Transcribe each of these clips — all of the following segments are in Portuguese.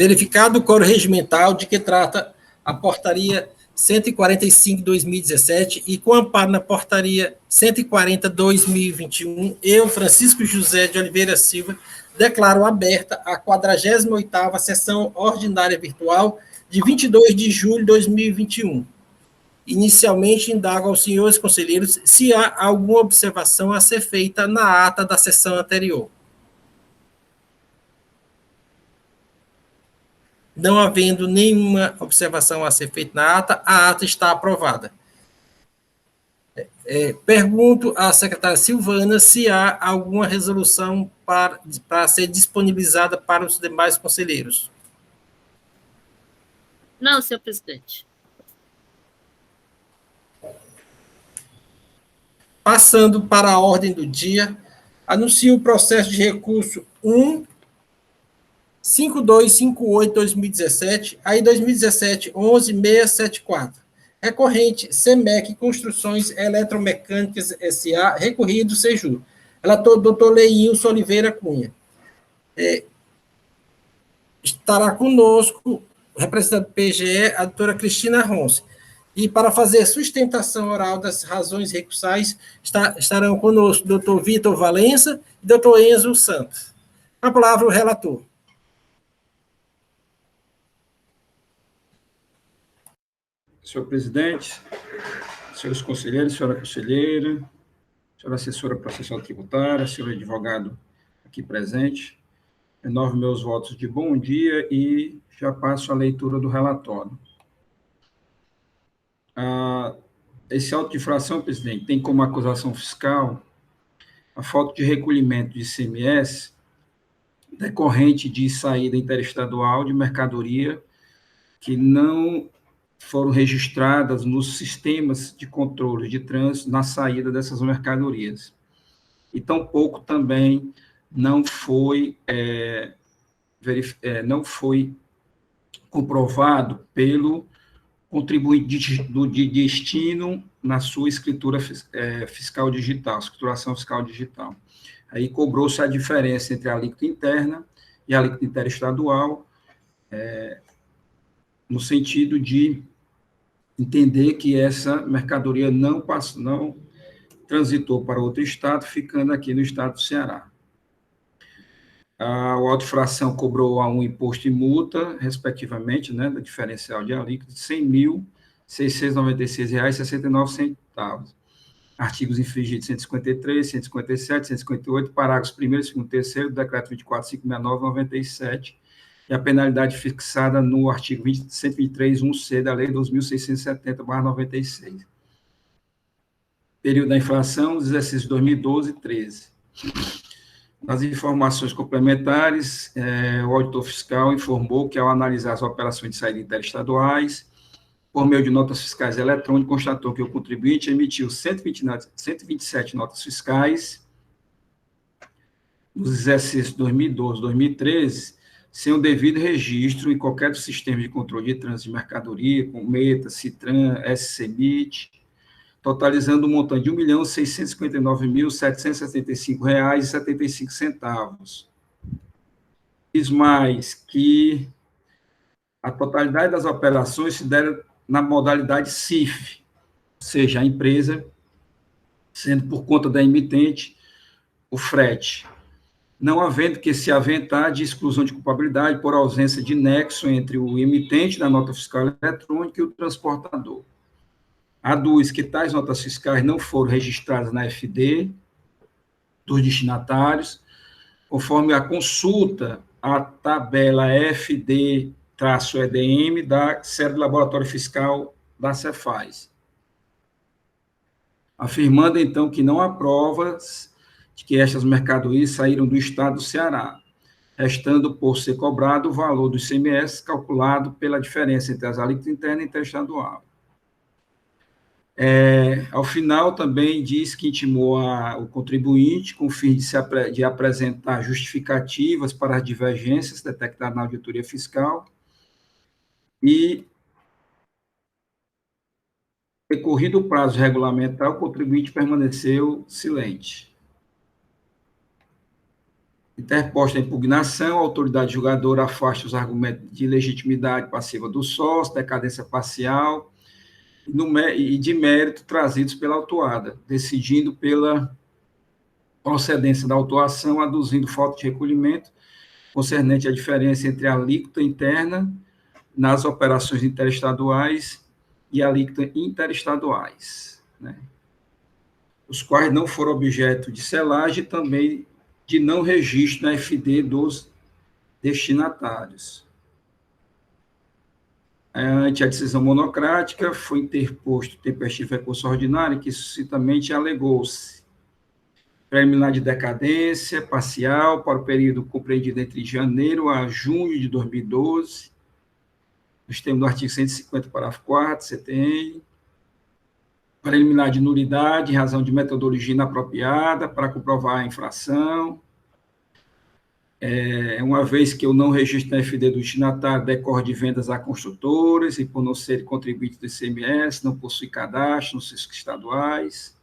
Verificado o coro regimental de que trata a portaria 145/2017 e com amparo na portaria 140/2021, eu, Francisco José de Oliveira Silva, declaro aberta a 48ª sessão ordinária virtual de 22 de julho de 2021. Inicialmente, indago aos senhores conselheiros se há alguma observação a ser feita na ata da sessão anterior. Não havendo nenhuma observação a ser feita na ata, a ata está aprovada. Pergunto à secretária Silvana se há alguma resolução para ser disponibilizada para os demais conselheiros. Não, senhor presidente. Passando para a ordem do dia, anuncio o processo de recurso 15258/2017, aí 2017 11674. Recorrente CEMEC Construções Eletromecânicas S.A., recorrido Sejur. Relator doutor Leilson Oliveira Cunha. Estará conosco, representante do PGE, a doutora Cristina Ronce. E para fazer sustentação oral das razões recursais, estarão conosco o doutor Vitor Valença e o doutor Enzo Santos. A palavra o relator. Senhor presidente, senhores conselheiros, senhora conselheira, senhora assessora processual tributária, senhor advogado aqui presente, renovo meus votos de bom dia e já passo a leitura do relatório. Esse auto de infração, presidente, tem como acusação fiscal a falta de recolhimento de ICMS decorrente de saída interestadual de mercadoria que não foram registradas nos sistemas de controle de trânsito na saída dessas mercadorias. E tampouco também não foi comprovado pelo contribuinte de destino na sua escritura fiscal digital, escrituração fiscal digital. Aí cobrou-se a diferença entre a alíquota interna e a alíquota interestadual, no sentido de entender que essa mercadoria não transitou para outro estado, ficando aqui no estado do Ceará. O auto-infração cobrou um imposto e multa, respectivamente, né, da diferencial de alíquota, de R$ 100.696,69. Artigos infringidos 153, 157, 158, parágrafos 1º, 2º e 3º do Decreto 24.569/97, e a penalidade fixada no artigo 123.1c da Lei 2.670/96. Período da inflação, exercício 2012 e 13. Nas informações complementares, o auditor fiscal informou que, ao analisar as operações de saída interestaduais, por meio de notas fiscais eletrônicas, constatou que o contribuinte emitiu 127 notas fiscais nos exercícios 2012 e 2013, sem o devido registro em qualquer dos sistemas de controle de trânsito de mercadoria, como Meta, Citran, SCBIT, totalizando um montante de R$ 1.659.775,75. Diz mais que a totalidade das operações se deram na modalidade CIF, ou seja, a empresa, sendo por conta da emitente, o frete, não havendo que se aventar de exclusão de culpabilidade por ausência de nexo entre o emitente da nota fiscal eletrônica e o transportador. Aduz que tais notas fiscais não foram registradas na FD dos destinatários, conforme a consulta à tabela FD-EDM da série do Laboratório Fiscal da Cefaz, afirmando, então, que não há provas de que estas mercadorias saíram do estado do Ceará, restando por ser cobrado o valor do ICMS calculado pela diferença entre as alíquotas interna e interestadual. Ao final, também diz que intimou o contribuinte com o fim de apresentar justificativas para as divergências detectadas na auditoria fiscal e, decorrido o prazo regulamentar, o contribuinte permaneceu silente. Interposta a impugnação, a autoridade julgadora afasta os argumentos de legitimidade passiva do sócio, decadência parcial e de mérito trazidos pela autuada, decidindo pela procedência da autuação, aduzindo falta de recolhimento concernente à diferença entre a alíquota interna nas operações interestaduais e a alíquota interestaduais, né? Os quais não foram objeto de selagem e também de não registro na FD dos destinatários. Ante a decisão monocrática, foi interposto tempestivo recurso ordinário, que suscitamente alegou-se preliminar de decadência parcial para o período compreendido entre janeiro a junho de 2012, nos termos do artigo 150, parágrafo 4, CTN, preliminar de nulidade em razão de metodologia inapropriada para comprovar a infração, uma vez que eu não registro na FD do destinatário, decorre de vendas a construtoras e por não serem contribuintes do ICMS, não possui cadastro nos fiscos estaduais.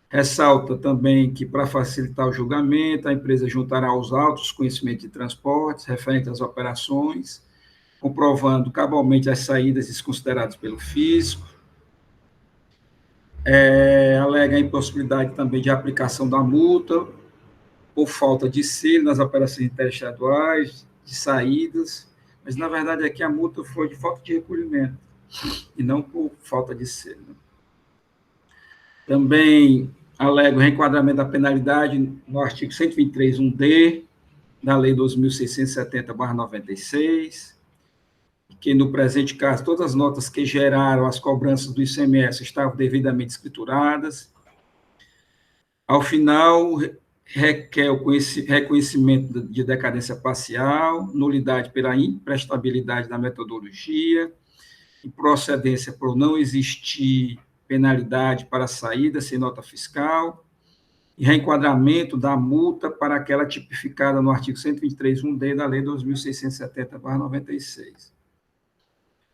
Ressalta também que, para facilitar o julgamento, a empresa juntará os autos conhecimentos de transportes referentes às operações, comprovando cabalmente as saídas desconsideradas pelo fisco. Alega a impossibilidade também de aplicação da multa por falta de selo nas operações interestaduais, de saídas, mas, na verdade, aqui a multa foi de falta de recolhimento e não por falta de selo. Também alega o reenquadramento da penalidade no artigo 123.1d da Lei 2.670/96, que, no presente caso, todas as notas que geraram as cobranças do ICMS estavam devidamente escrituradas. Ao final, requer o reconhecimento de decadência parcial, nulidade pela imprestabilidade da metodologia, improcedência por não existir penalidade para saída sem nota fiscal, e reenquadramento da multa para aquela tipificada no artigo 123.1d da Lei 2.670/96.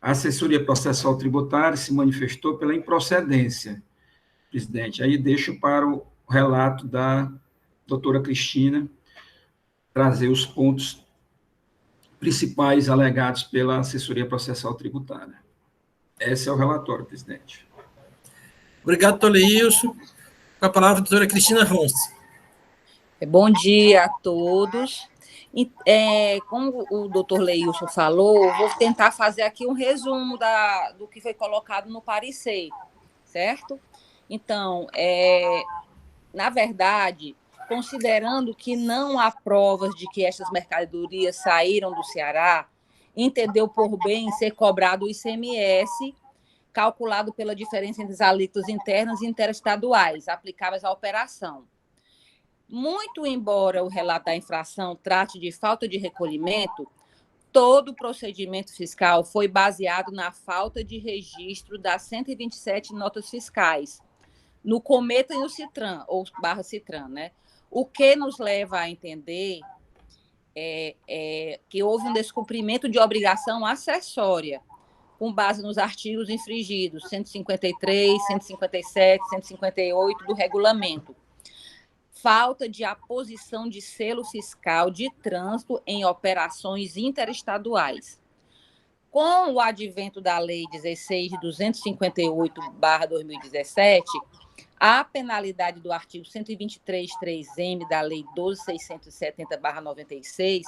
A assessoria processual tributária se manifestou pela improcedência, presidente. Aí deixo para o relato da doutora Cristina trazer os pontos principais alegados pela assessoria processual tributária. Esse é o relatório, presidente. Obrigado, Toleilson. Com a palavra, a doutora Cristina Ronce. Bom dia a todos. Como o doutor Leilson falou, vou tentar fazer aqui um resumo do que foi colocado no parecer, certo? Então, na verdade, considerando que não há provas de que estas mercadorias saíram do Ceará, entendeu por bem ser cobrado o ICMS, calculado pela diferença entre as alíquotas internas e interestaduais, aplicáveis à operação. Muito embora o relato da infração trate de falta de recolhimento, todo o procedimento fiscal foi baseado na falta de registro das 127 notas fiscais, no Cometa e no Citran, ou /Citran, né? O que nos leva a entender que houve um descumprimento de obrigação acessória, com base nos artigos infringidos 153, 157, 158 do regulamento. Falta de aposição de selo fiscal de trânsito em operações interestaduais. Com o advento da Lei 16 de 258/2017, a penalidade do artigo 123.3m da Lei 12.670/96,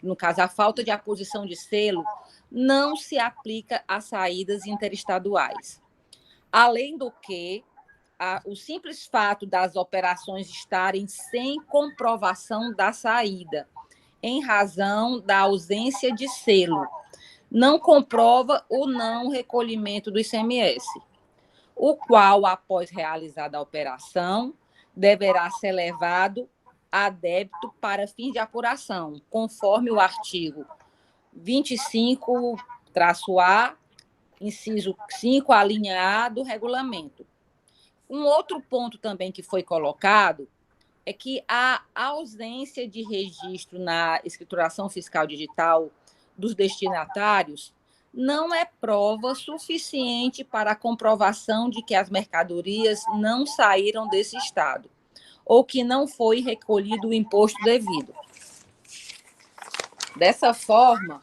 no caso, a falta de aposição de selo, não se aplica a saídas interestaduais. Além do que, o simples fato das operações estarem sem comprovação da saída, em razão da ausência de selo, não comprova o não recolhimento do ICMS, o qual, após realizada a operação, deverá ser levado a débito para fins de apuração, conforme o artigo 25-A, inciso 5, a linha A do regulamento. Um outro ponto também que foi colocado é que a ausência de registro na escrituração fiscal digital dos destinatários não é prova suficiente para a comprovação de que as mercadorias não saíram desse estado. ou que não foi recolhido o imposto devido. Dessa forma,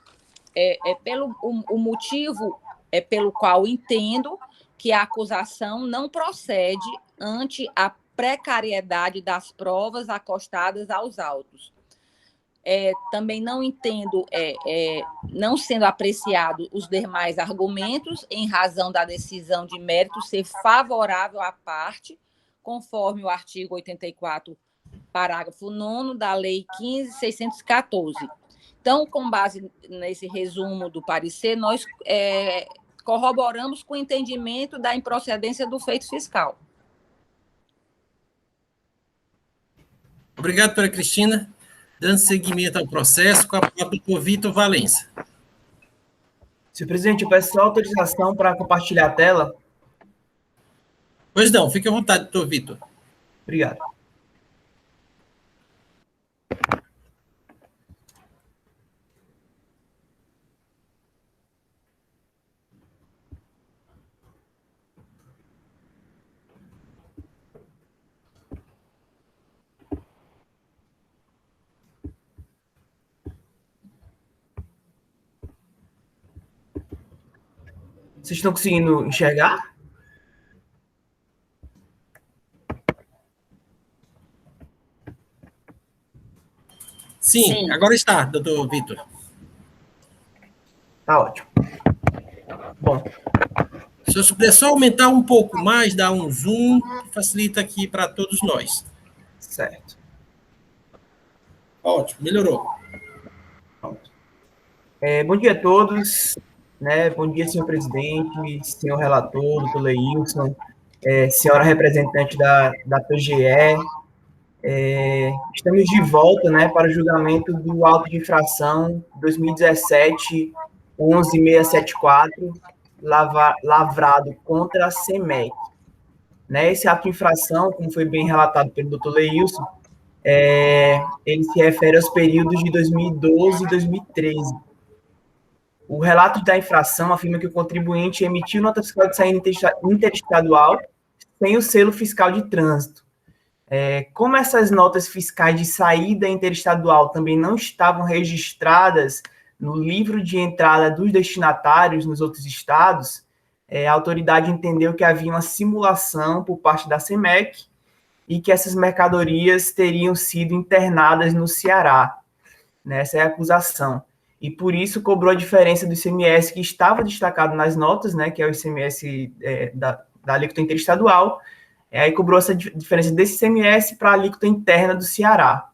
o motivo pelo qual entendo que a acusação não procede ante a precariedade das provas acostadas aos autos. Também não entendo, não sendo apreciado os demais argumentos, em razão da decisão de mérito ser favorável à parte, conforme o artigo 84, parágrafo 9º da Lei 15.614. Então, com base nesse resumo do parecer, nós corroboramos com o entendimento da improcedência do feito fiscal. Obrigado, doutora Cristina. Dando seguimento ao processo, com a palavra do doutor Vitor Valença. Senhor presidente, eu peço só autorização para compartilhar a tela. Pois não, fique à vontade, doutor Vitor. Obrigado. Vocês estão conseguindo enxergar? Sim, agora está, doutor Vitor. Tá ótimo. Bom. Se eu puder só aumentar um pouco mais, dar um zoom, facilita aqui para todos nós. Certo. Ótimo, melhorou. Pronto. Bom dia a todos. Bom dia, senhor presidente, senhor relator, doutor Leilson, senhora representante da PGE. Estamos de volta, para o julgamento do auto de infração 2017-11674, lavrado contra a CEMEC. Esse ato de infração, como foi bem relatado pelo doutor Leilson, ele se refere aos períodos de 2012 e 2013. O relato da infração afirma que o contribuinte emitiu nota fiscal de saída interestadual sem o selo fiscal de trânsito. Como essas notas fiscais de saída interestadual também não estavam registradas no livro de entrada dos destinatários nos outros estados, a autoridade entendeu que havia uma simulação por parte da CEMEC e que essas mercadorias teriam sido internadas no Ceará. Essa é a acusação. E por isso cobrou a diferença do ICMS que estava destacado nas notas, que é o ICMS da alíquota interestadual, aí cobrou essa diferença desse ICMS para a alíquota interna do Ceará.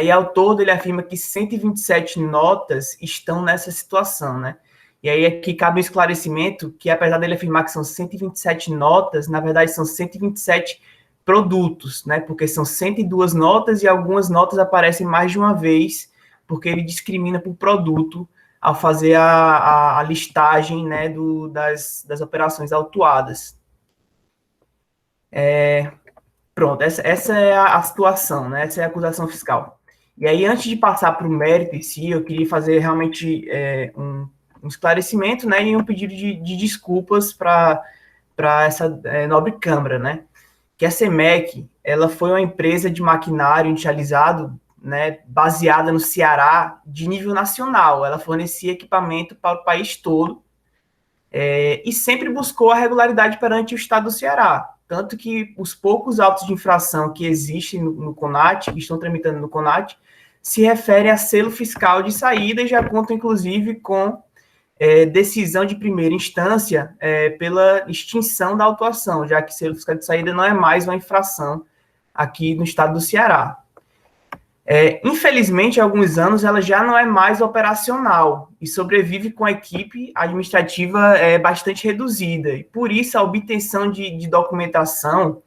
E ao todo ele afirma que 127 notas estão nessa situação. E aí aqui cabe um esclarecimento que, apesar dele afirmar que são 127 notas, na verdade são 127 produtos, porque são 102 notas e algumas notas aparecem mais de uma vez, porque ele discrimina por produto ao fazer a listagem das operações autuadas. Pronto, essa é a situação, essa é a acusação fiscal. E aí, antes de passar para o mérito em si, eu queria fazer realmente um esclarecimento e um pedido de desculpas para essa nobre Câmara, que a CEMEC, ela foi uma empresa de maquinário inicializado, baseada no Ceará, de nível nacional. Ela fornecia equipamento para o país todo e sempre buscou a regularidade perante o Estado do Ceará. Tanto que os poucos autos de infração que existem no CONAT, que estão tramitando no CONAT, se referem a selo fiscal de saída e já contam, inclusive, com decisão de primeira instância pela extinção da autuação, já que selo fiscal de saída não é mais uma infração aqui no Estado do Ceará. Infelizmente, há alguns anos, ela já não é mais operacional e sobrevive com a equipe administrativa bastante reduzida. E, por isso, a obtenção de documentação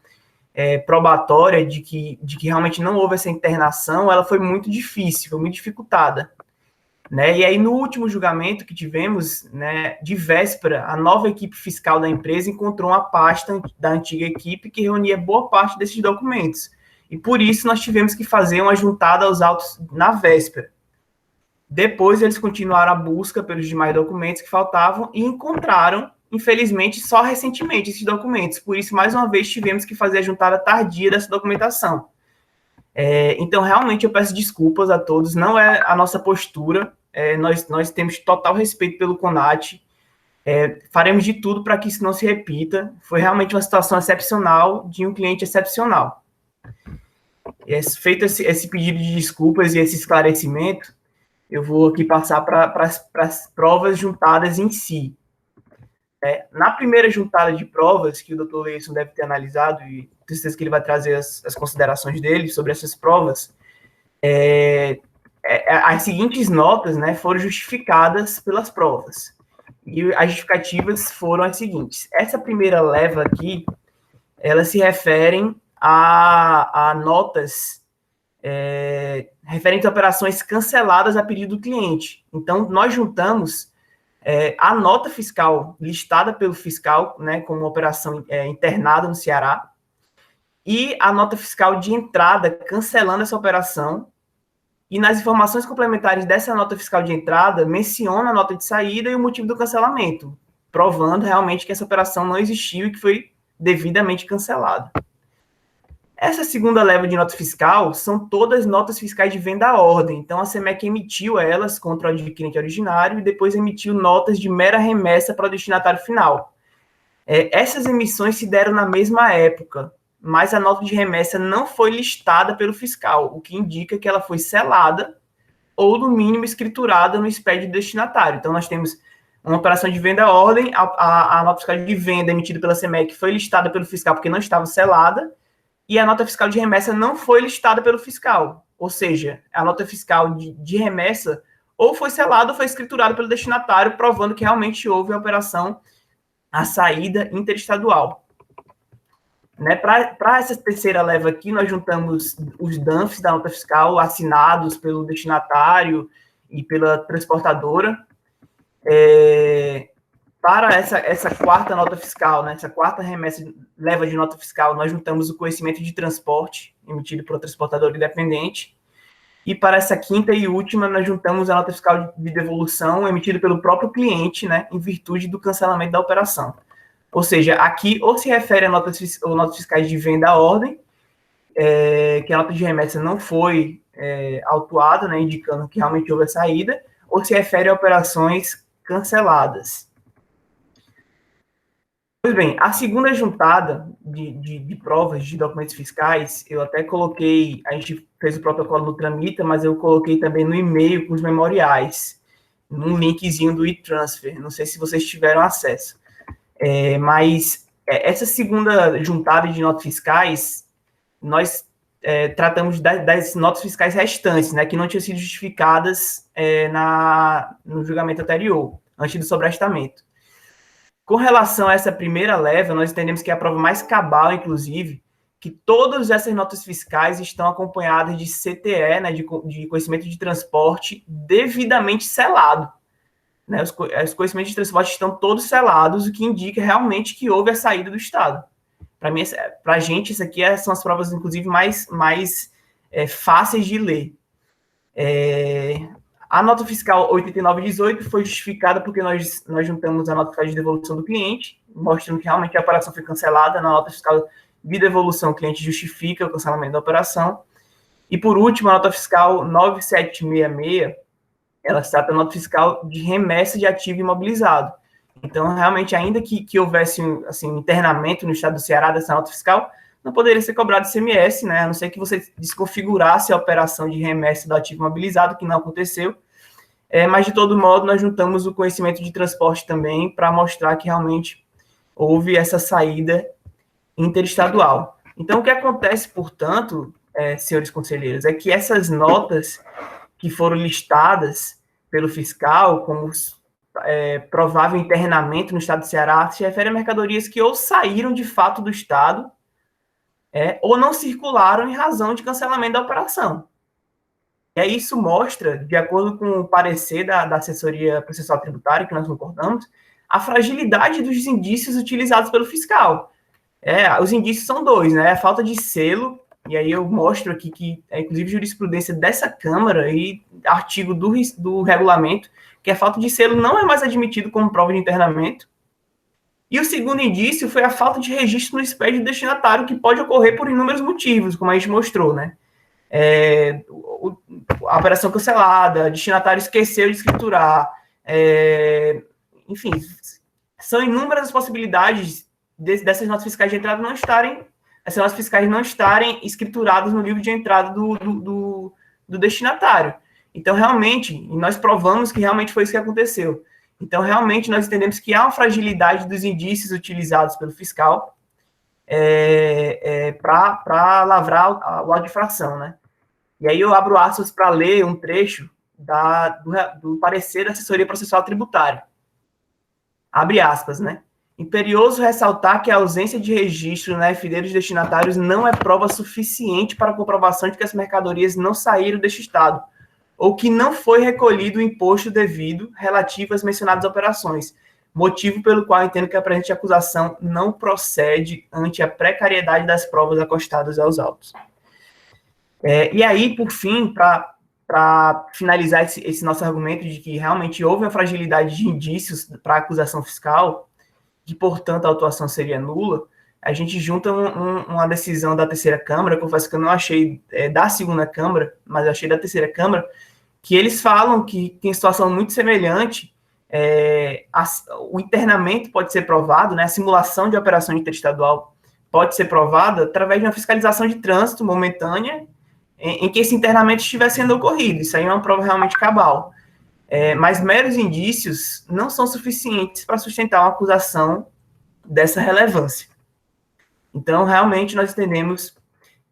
probatória de que realmente não houve essa internação, ela foi muito difícil, foi muito dificultada. E aí, no último julgamento que tivemos, de véspera, a nova equipe fiscal da empresa encontrou uma pasta da antiga equipe que reunia boa parte desses documentos. E por isso nós tivemos que fazer uma juntada aos autos na véspera. Depois eles continuaram a busca pelos demais documentos que faltavam e encontraram infelizmente, só recentemente esses documentos. Por isso, mais uma vez, tivemos que fazer a juntada tardia dessa documentação. Então, realmente, eu peço desculpas a todos, não é a nossa postura, nós temos total respeito pelo CONAT, faremos de tudo para que isso não se repita. Foi realmente uma situação excepcional de um cliente excepcional. Feito esse pedido de desculpas e esse esclarecimento, eu vou aqui passar para as provas juntadas em si. Na primeira juntada de provas, que o Dr. Leison deve ter analisado, e tenho certeza que ele vai trazer as considerações dele sobre essas provas, as seguintes notas, né, foram justificadas pelas provas. E as justificativas foram as seguintes. Essa primeira leva aqui, elas se referem a notas referentes a operações canceladas a pedido do cliente. Então, nós juntamos a nota fiscal listada pelo fiscal, né, como operação internada no Ceará, e a nota fiscal de entrada cancelando essa operação, e nas informações complementares dessa nota fiscal de entrada, menciona a nota de saída e o motivo do cancelamento, provando realmente que essa operação não existiu e que foi devidamente cancelada. Essa segunda leva de nota fiscal são todas notas fiscais de venda à ordem. Então, a CEMEC emitiu elas contra o adquirente originário e depois emitiu notas de mera remessa para o destinatário final. Essas emissões se deram na mesma época, mas a nota de remessa não foi listada pelo fiscal, o que indica que ela foi selada ou, no mínimo, escriturada no SPED do destinatário. Então, nós temos uma operação de venda à ordem, a nota fiscal de venda emitida pela CEMEC foi listada pelo fiscal porque não estava selada, e a nota fiscal de remessa não foi listada pelo fiscal. Ou seja, a nota fiscal de remessa ou foi selada ou foi escriturada pelo destinatário, provando que realmente houve a operação, a saída interestadual. Né? Para essa terceira leva aqui, nós juntamos os DANFs da nota fiscal assinados pelo destinatário e pela transportadora. Para essa quarta nota fiscal, né, essa quarta remessa leva de nota fiscal, nós juntamos o conhecimento de transporte emitido por transportador independente. E para essa quinta e última, nós juntamos a nota fiscal de devolução emitida pelo próprio cliente, né, em virtude do cancelamento da operação. Ou seja, aqui ou se refere a notas fiscais de venda à ordem, que a nota de remessa não foi autuada, né, indicando que realmente houve a saída, ou se refere a operações canceladas. Pois bem, a segunda juntada de provas de documentos fiscais, eu até coloquei, a gente fez o protocolo no Tramita, mas eu coloquei também no e-mail com os memoriais, num linkzinho do e-transfer, não sei se vocês tiveram acesso. Mas essa segunda juntada de notas fiscais, nós tratamos das notas fiscais restantes, né, que não tinham sido justificadas no julgamento anterior, antes do sobrestamento. Com relação a essa primeira leva, nós entendemos que é a prova mais cabal, inclusive, que todas essas notas fiscais estão acompanhadas de CTE, né, de conhecimento de transporte devidamente selado. Né, os conhecimentos de transporte estão todos selados, o que indica realmente que houve a saída do Estado. Para a gente, isso aqui são as provas, inclusive, mais fáceis de ler. A nota fiscal 8918 foi justificada porque nós juntamos a nota fiscal de devolução do cliente, mostrando que realmente a operação foi cancelada. Na nota fiscal de devolução, o cliente justifica o cancelamento da operação. E, por último, a nota fiscal 9766, ela trata da nota fiscal de remessa de ativo imobilizado. Então, realmente, ainda que houvesse assim, internamento no estado do Ceará dessa nota fiscal, não poderia ser cobrado ICMS, né? A não ser que você desconfigurasse a operação de remessa do ativo imobilizado, que não aconteceu. Mas, de todo modo, nós juntamos o conhecimento de transporte também para mostrar que realmente houve essa saída interestadual. Então, o que acontece, portanto, senhores conselheiros, é que essas notas que foram listadas pelo fiscal como provável internamento no estado do Ceará se refere a mercadorias que ou saíram de fato do estado ou não circularam em razão de cancelamento da operação. E aí isso mostra, de acordo com o parecer da assessoria processual tributária, que nós concordamos, a fragilidade dos indícios utilizados pelo fiscal. Os indícios são dois, né? A falta de selo, e aí eu mostro aqui que, inclusive, jurisprudência dessa Câmara e artigo do regulamento, que a falta de selo não é mais admitido como prova de internamento. E o segundo indício foi a falta de registro no SPED do destinatário, que pode ocorrer por inúmeros motivos, como a gente mostrou, né? A operação cancelada, o destinatário esqueceu de escriturar, enfim, são inúmeras as possibilidades dessas notas fiscais de entrada essas notas fiscais não estarem escrituradas no livro de entrada do destinatário. Então, realmente, nós provamos que realmente foi isso que aconteceu. Então, realmente, nós entendemos que há uma fragilidade dos indícios utilizados pelo fiscal para lavrar o auto de infração, né? E aí eu abro aspas para ler um trecho do parecer da assessoria processual tributária. Abre aspas, né? Imperioso ressaltar que a ausência de registro na FD dos destinatários não é prova suficiente para a comprovação de que as mercadorias não saíram deste estado, ou que não foi recolhido o imposto devido relativo às mencionadas operações, motivo pelo qual entendo que a presente acusação não procede ante a precariedade das provas acostadas aos autos. E aí, por fim, para finalizar esse nosso argumento de que realmente houve uma fragilidade de indícios para a acusação fiscal, que, portanto, a autuação seria nula, a gente junta uma decisão da terceira Câmara, confesso que eu não achei da segunda Câmara, mas eu achei da terceira Câmara, que eles falam que tem situação muito semelhante, o internamento pode ser provado, né, a simulação de operação interestadual pode ser provada através de uma fiscalização de trânsito momentânea, em que esse internamento estiver sendo ocorrido. Isso aí é uma prova realmente cabal. Mas meros indícios não são suficientes para sustentar uma acusação dessa relevância. Então, realmente, nós entendemos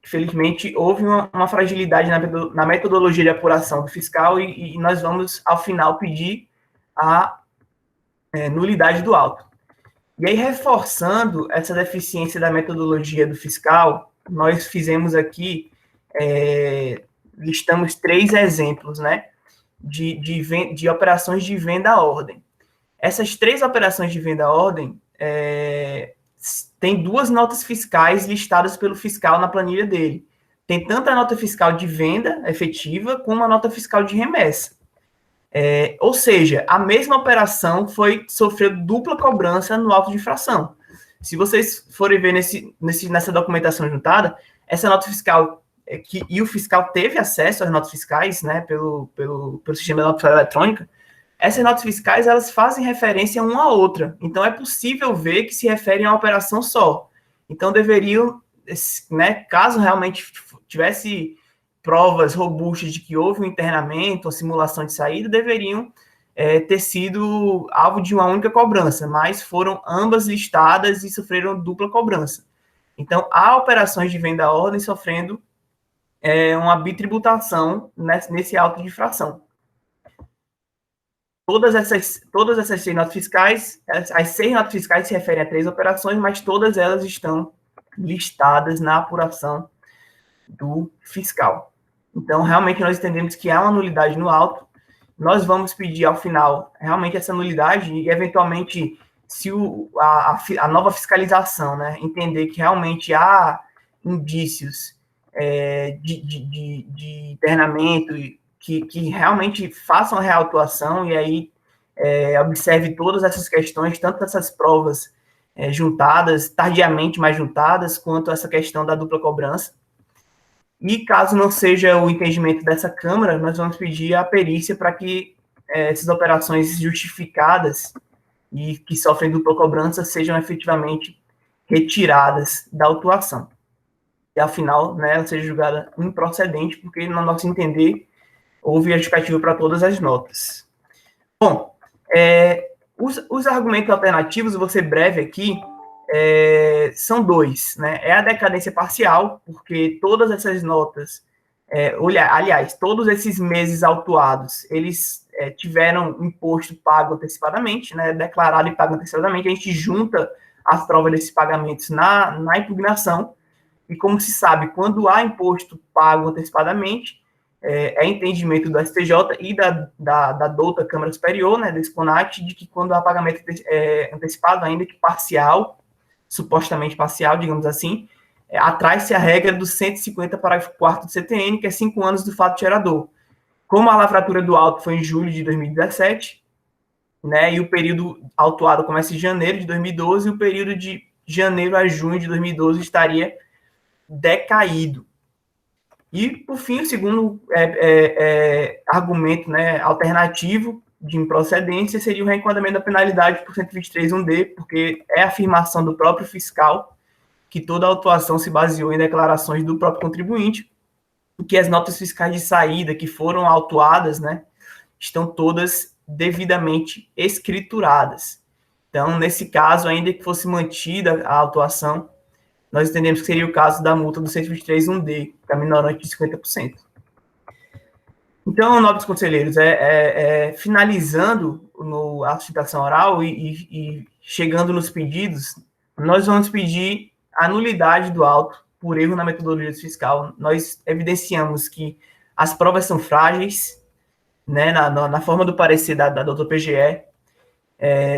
que, felizmente, houve uma fragilidade na metodologia de apuração do fiscal e nós vamos, ao final, pedir a nulidade do auto. E aí, reforçando essa deficiência da metodologia do fiscal, nós fizemos aqui, listamos 3 exemplos, né, de operações de venda à ordem. Essas 3 operações de venda à ordem tem 2 notas fiscais listadas pelo fiscal na planilha dele. Tem tanto a nota fiscal de venda efetiva, como a nota fiscal de remessa. Ou seja, a mesma operação sofreu dupla cobrança no auto de infração. Se vocês forem ver nessa documentação juntada, essa nota fiscal, e o fiscal teve acesso às notas fiscais, né, pelo sistema de nota fiscal eletrônica, essas notas fiscais, elas fazem referência uma à outra. Então, é possível ver que se referem a uma operação só. Então, deveriam, né, caso realmente tivesse provas robustas de que houve um internamento, uma simulação de saída, deveriam ter sido alvo de uma única cobrança, mas foram ambas listadas e sofreram dupla cobrança. Então, há operações de venda à ordem sofrendo uma bitributação nesse auto de infração. Todas essas 6 notas fiscais, as 6 notas fiscais se referem a 3 operações, mas todas elas estão listadas na apuração do fiscal. Então, realmente, nós entendemos que há uma nulidade no auto. Nós vamos pedir, ao final, realmente essa nulidade e, eventualmente, se a nova fiscalização, né, entender que realmente há indícios de internamento que realmente façam a reautuação e aí observe todas essas questões, tanto essas provas juntadas, tardiamente mais juntadas, quanto essa questão da dupla cobrança. E caso não seja o entendimento dessa Câmara, nós vamos pedir a perícia para que essas operações justificadas e que sofrem dupla cobrança sejam efetivamente retiradas da autuação. E, afinal, né, ela seja julgada improcedente, porque, no nosso entender, houve a justificativa para todas as notas. Bom, os argumentos alternativos, vou ser breve aqui, são 2, né? É a decadência parcial, porque todas essas notas, aliás, todos esses meses autuados, eles tiveram imposto pago antecipadamente, né? Declarado e pago antecipadamente, a gente junta as provas desses pagamentos na impugnação, e como se sabe, quando há imposto pago antecipadamente, entendimento do STJ e da douta Câmara Superior, né, do SPONAT, de que quando há pagamento antecipado, ainda que parcial, supostamente parcial, digamos assim, atrai-se a regra do 150, parágrafo 4º do CTN, que é 5 anos do fato gerador. Como a lavratura do auto foi em julho de 2017, né? E o período autuado começa em janeiro de 2012, e o período de janeiro a junho de 2012 estaria decaído. E, por fim, o segundo argumento, né, alternativo de improcedência seria o reenquadramento da penalidade por 123.1d, porque é a afirmação do próprio fiscal que toda a autuação se baseou em declarações do próprio contribuinte, e que as notas fiscais de saída que foram autuadas, né, estão todas devidamente escrituradas. Então, nesse caso, ainda que fosse mantida a autuação, nós entendemos que seria o caso da multa do 123.1d, que é minorante de 50%. Então, nobres conselheiros, finalizando a citação oral e chegando nos pedidos, nós vamos pedir a nulidade do auto por erro na metodologia fiscal. Nós evidenciamos que as provas são frágeis, né, na forma do parecer da doutora PGE,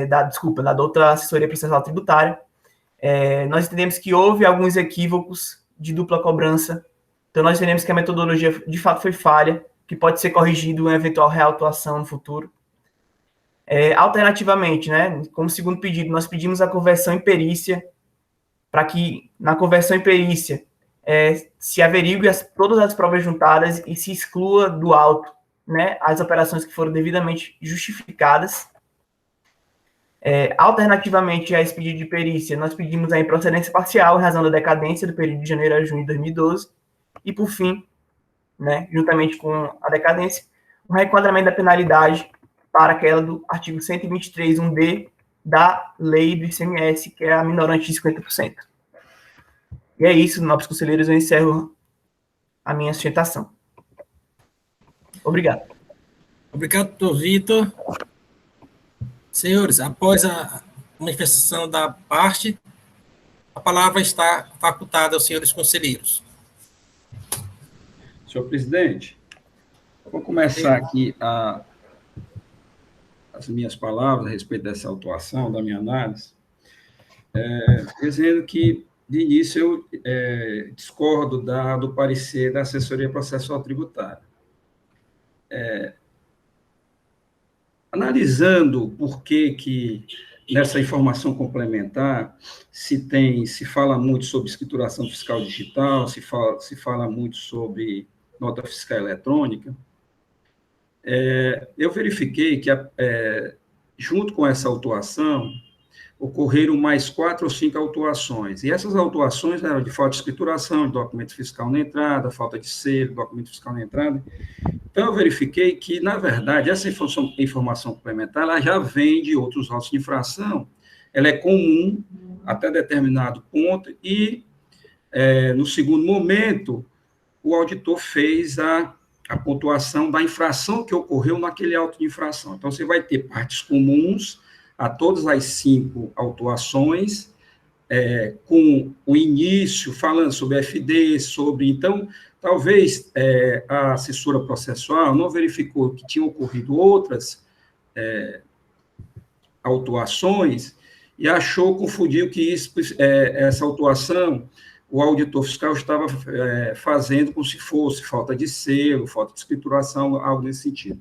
da doutora Assessoria Processual Tributária. Nós entendemos que houve alguns equívocos de dupla cobrança, então nós entendemos que a metodologia de fato foi falha, que pode ser corrigido em eventual reautuação no futuro. Alternativamente, né, como segundo pedido, nós pedimos a conversão em perícia, para que na conversão em perícia se averigue todas as provas juntadas e se exclua do auto, né, as operações que foram devidamente justificadas. Alternativamente a esse pedido de perícia, nós pedimos a improcedência parcial em razão da decadência do período de janeiro a junho de 2012. E, por fim, né, juntamente com a decadência, o reenquadramento da penalidade para aquela do artigo 123.1d da lei do ICMS, que é a minorante de 50%. E é isso, nobres conselheiros, eu encerro a minha sustentação. Obrigado. Obrigado, doutor Vitor. Senhores, após a manifestação da parte, a palavra está facultada aos senhores conselheiros. Senhor presidente, vou começar aqui as minhas palavras a respeito dessa autuação, da minha análise, dizendo que, de início, eu discordo do parecer da Assessoria Processual Tributária. Analisando por que nessa informação complementar se fala muito sobre escrituração fiscal digital, se fala muito sobre nota fiscal eletrônica, eu verifiquei que, junto com essa autuação, ocorreram mais 4 ou 5 autuações, e essas autuações eram de falta de escrituração, de documento fiscal na entrada, falta de selo, documento fiscal na entrada. Então, eu verifiquei que, na verdade, essa informação complementar ela já vem de outros autos de infração, ela é comum até determinado ponto, e, no segundo momento, o auditor fez a pontuação da infração que ocorreu naquele auto de infração. Então, você vai ter partes comuns a todas as 5 autuações, com o início, falando sobre FD, então, talvez a assessora processual não verificou que tinham ocorrido outras autuações e confundiu que essa autuação o auditor fiscal estava fazendo como se fosse falta de selo, falta de escrituração, algo nesse sentido.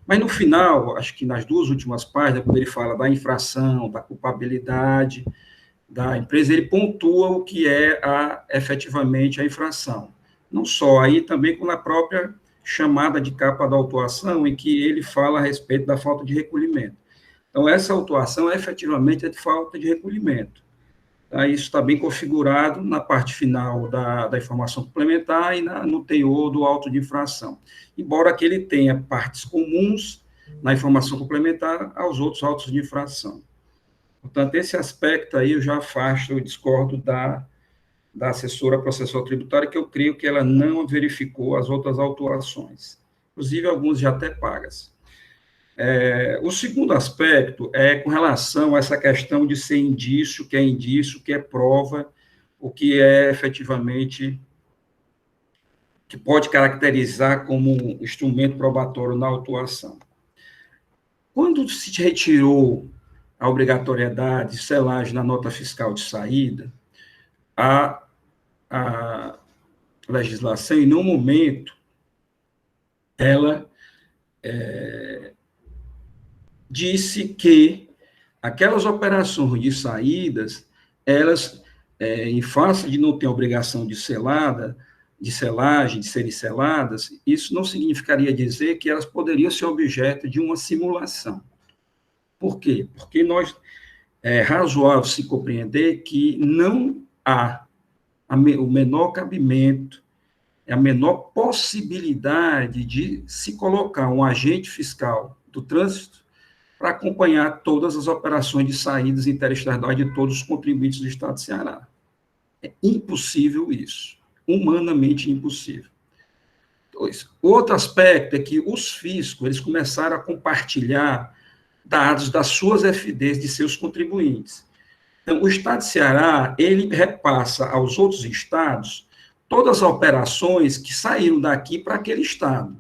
Mas, no final, acho que nas 2 últimas páginas, quando ele fala da infração, da culpabilidade da empresa, ele pontua o que é efetivamente a infração. Não só aí, também com a própria chamada de capa da autuação, em que ele fala a respeito da falta de recolhimento. Então, essa autuação efetivamente é de falta de recolhimento. Isso está bem configurado na parte final da informação complementar e no teor do auto de infração. Embora que ele tenha partes comuns na informação complementar aos outros autos de infração. Portanto, esse aspecto aí eu já afasto, eu discordo da assessora processual tributária, que eu creio que ela não verificou as outras autuações. Inclusive, algumas já até pagas. O segundo aspecto é com relação a essa questão de ser indício, o que é prova, o que é efetivamente, que pode caracterizar como um instrumento probatório na autuação. Quando se retirou a obrigatoriedade de selagem na nota fiscal de saída, a legislação, em nenhum momento, ela disse que aquelas operações de saídas, elas, em face de não ter obrigação de selada, de selagem, de serem seladas, isso não significaria dizer que elas poderiam ser objeto de uma simulação. Por quê? Porque é razoável se compreender que não há o menor cabimento, a menor possibilidade de se colocar um agente fiscal do trânsito para acompanhar todas as operações de saídas interestaduais de todos os contribuintes do Estado do Ceará. É impossível isso, humanamente impossível. Outro aspecto é que os fiscos, eles começaram a compartilhar dados das suas FDs de seus contribuintes. Então, o Estado de Ceará, ele repassa aos outros estados todas as operações que saíram daqui para aquele estado.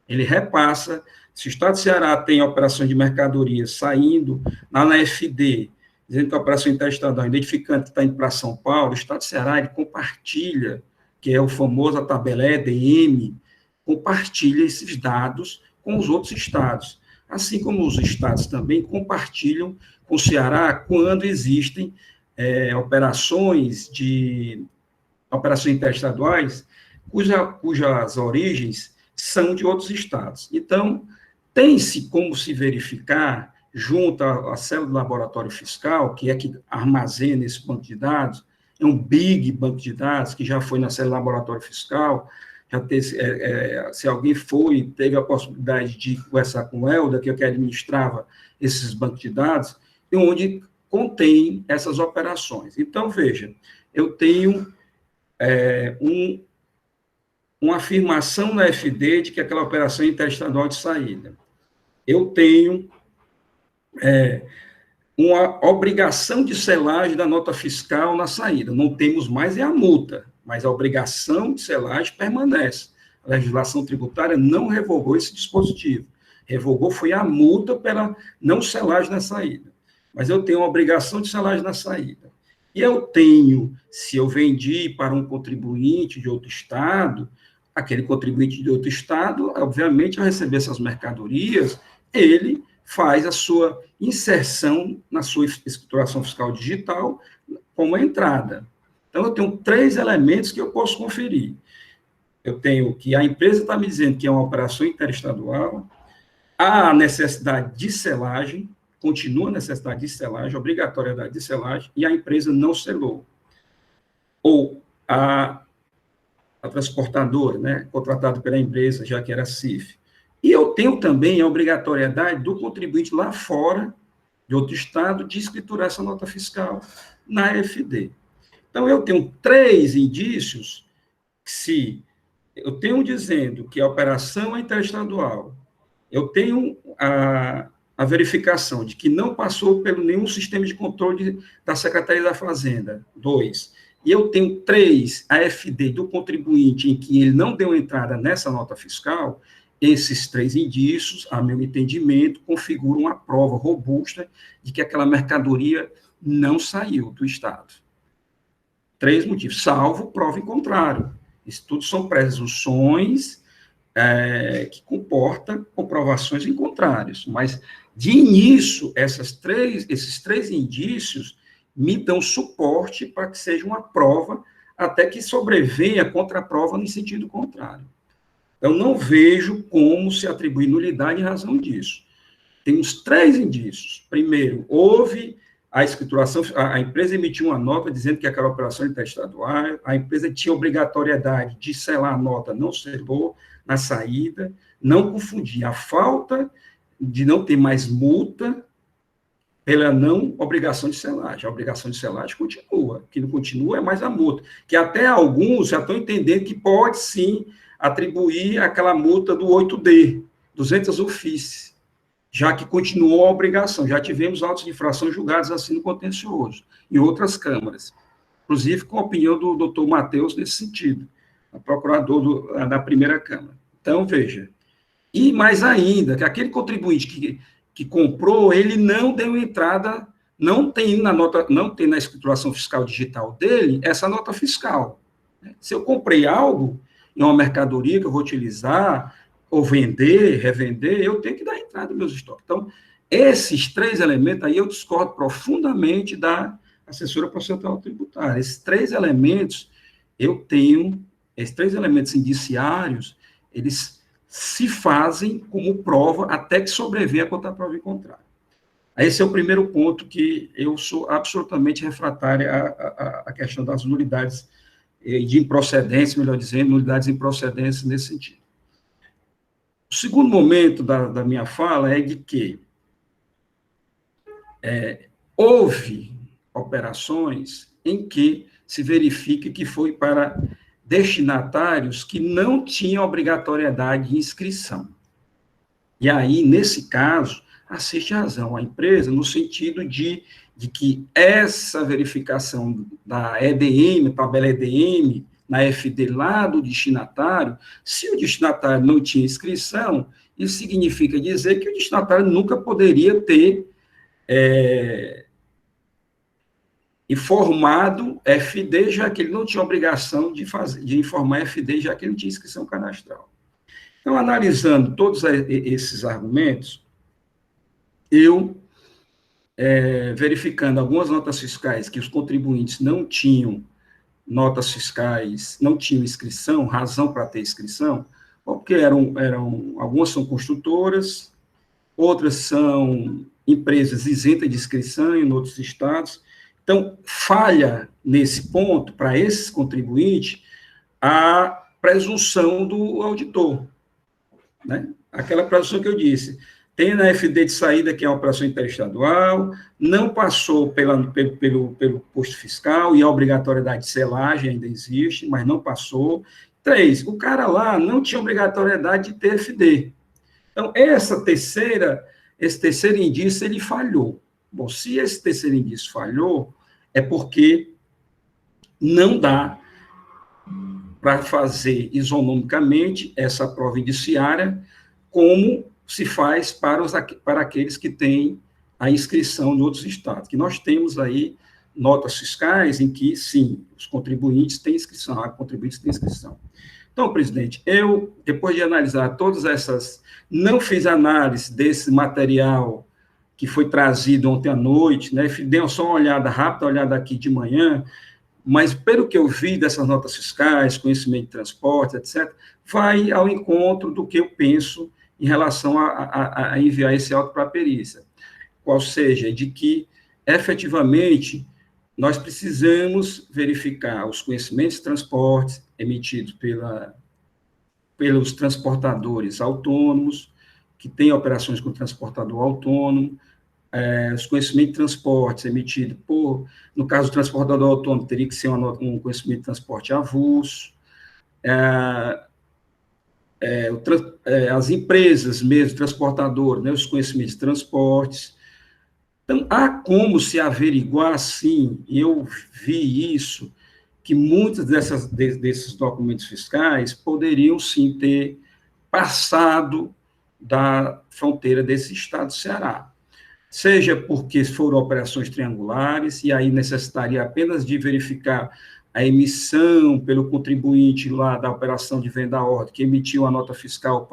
Ele repassa, se o Estado de Ceará tem operações de mercadorias saindo lá na FD, dizendo que a operação interestadual, identificando que está indo para São Paulo, o Estado de Ceará, ele compartilha, que é o famoso a tabela EDM, compartilha esses dados com os outros estados. Assim como os estados também compartilham com o Ceará quando existem operações interestaduais cujas origens são de outros estados. Então, tem-se como se verificar, junto à célula do laboratório fiscal, que é que armazena esse banco de dados, é um big banco de dados, que já foi na célula do laboratório fiscal, já se alguém teve a possibilidade de conversar com o Helder, que administrava esses bancos de dados, onde contém essas operações. Então, veja, eu tenho uma afirmação na FD de que aquela operação é interestadual de saída. Eu tenho uma obrigação de selagem da nota fiscal na saída. Não temos mais a multa, mas a obrigação de selagem permanece. A legislação tributária não revogou esse dispositivo. Revogou foi a multa pela não selagem na saída. Mas eu tenho uma obrigação de selagem na saída. E eu tenho, se eu vendi para um contribuinte de outro estado, aquele contribuinte de outro estado, obviamente, ao receber essas mercadorias, ele faz a sua inserção na sua escrituração fiscal digital como entrada. Então, eu tenho 3 elementos que eu posso conferir. Eu tenho que a empresa está me dizendo que é uma operação interestadual, há a necessidade de selagem, continua a necessidade de selagem, obrigatoriedade de selagem, e a empresa não selou. Ou a transportadora, né, contratada pela empresa, já que era CIF. E eu tenho também a obrigatoriedade do contribuinte lá fora, de outro estado, de escriturar essa nota fiscal na FD. Então, eu tenho 3 indícios, se eu tenho dizendo que a operação é interestadual, eu tenho a verificação de que não passou pelo nenhum sistema de controle da Secretaria da Fazenda, 2, e eu tenho 3, a FD do contribuinte em que ele não deu entrada nessa nota fiscal, esses 3 indícios, a meu entendimento, configuram uma prova robusta de que aquela mercadoria não saiu do Estado. 3 motivos, salvo prova em contrário. Isso tudo são presunções que comportam comprovações em contrários. Mas, de início, esses três indícios me dão suporte para que seja uma prova, até que sobrevenha a contraprova no sentido contrário. Eu não vejo como se atribuir nulidade em razão disso. Tem uns 3 indícios. Primeiro, houve a escrituração, a empresa emitiu uma nota dizendo que aquela operação é interestadual, a empresa tinha obrigatoriedade de selar a nota, não selou na saída, não confundir a falta de não ter mais multa pela não obrigação de selagem. A obrigação de selagem continua. O que não continua é mais a multa, que até alguns já estão entendendo que pode, sim, atribuir aquela multa do 8D, 200 ofícios, já que continuou a obrigação. Já tivemos autos de infração julgados assim no contencioso, em outras câmaras, inclusive com a opinião do doutor Matheus nesse sentido, a procurador da primeira Câmara. Então, veja, e mais ainda, que aquele contribuinte que comprou, ele não deu entrada, não tem na escrituração fiscal digital dele essa nota fiscal. Se eu comprei algo em uma mercadoria que eu vou utilizar, ou vender, revender, eu tenho que dar entrada nos meus estoques. Então, esses 3 elementos, aí eu discordo profundamente da assessora processual tributária. Esses 3 elementos, esses 3 elementos indiciários, eles se fazem como prova até que sobrevenha a contraprova em contrário. Esse é o primeiro ponto que eu sou absolutamente refratário à questão das nulidades de improcedência, melhor dizendo, nulidades de improcedência nesse sentido. O segundo momento da minha fala é de que houve operações em que se verifica que foi para destinatários que não tinham obrigatoriedade de inscrição. E aí, nesse caso, assiste a razão à empresa no sentido de que essa verificação da EDM, tabela EDM, na FD lá do destinatário, se o destinatário não tinha inscrição, isso significa dizer que o destinatário nunca poderia ter informado FD, já que ele não tinha obrigação de informar FD, já que ele não tinha inscrição cadastral. Então, analisando todos esses argumentos, eu, verificando algumas notas fiscais que os contribuintes não tinham notas fiscais, não tinham inscrição, razão para ter inscrição, porque algumas são construtoras, outras são empresas isentas de inscrição em outros estados. Então, falha nesse ponto, para esses contribuintes, a presunção do auditor, né? Aquela presunção que eu disse, tem na FD de saída, que é uma operação interestadual, não passou pelo posto fiscal, e a obrigatoriedade de selagem ainda existe, mas não passou. 3, o cara lá não tinha obrigatoriedade de ter FD. Então, esse terceiro indício, ele falhou. Bom, se esse terceiro indício falhou, é porque não dá para fazer isonomicamente essa prova indiciária como se faz para aqueles que têm a inscrição em outros estados, que nós temos aí notas fiscais em que, sim, os contribuintes têm inscrição, há contribuintes têm inscrição. Então, presidente, eu, depois de analisar todas essas, não fiz análise desse material que foi trazido ontem à noite, né, dei só uma olhada rápida, olhada aqui de manhã, mas pelo que eu vi dessas notas fiscais, conhecimento de transporte, etc., vai ao encontro do que eu penso em relação a enviar esse auto para a perícia, qual seja, de que, efetivamente, nós precisamos verificar os conhecimentos de transporte emitidos pelos transportadores autônomos, que têm operações com transportador autônomo, os conhecimentos de transportes emitidos no caso do transportador autônomo, teria que ser um conhecimento de transporte avulso, as empresas mesmo, transportadoras, né, os conhecimentos de transportes. Então, há como se averiguar, sim, e eu vi isso, que muitos desses documentos fiscais poderiam, sim, ter passado da fronteira desse estado do Ceará. Seja porque foram operações triangulares, e aí necessitaria apenas de verificar a emissão pelo contribuinte lá da operação de venda à ordem, que emitiu a nota fiscal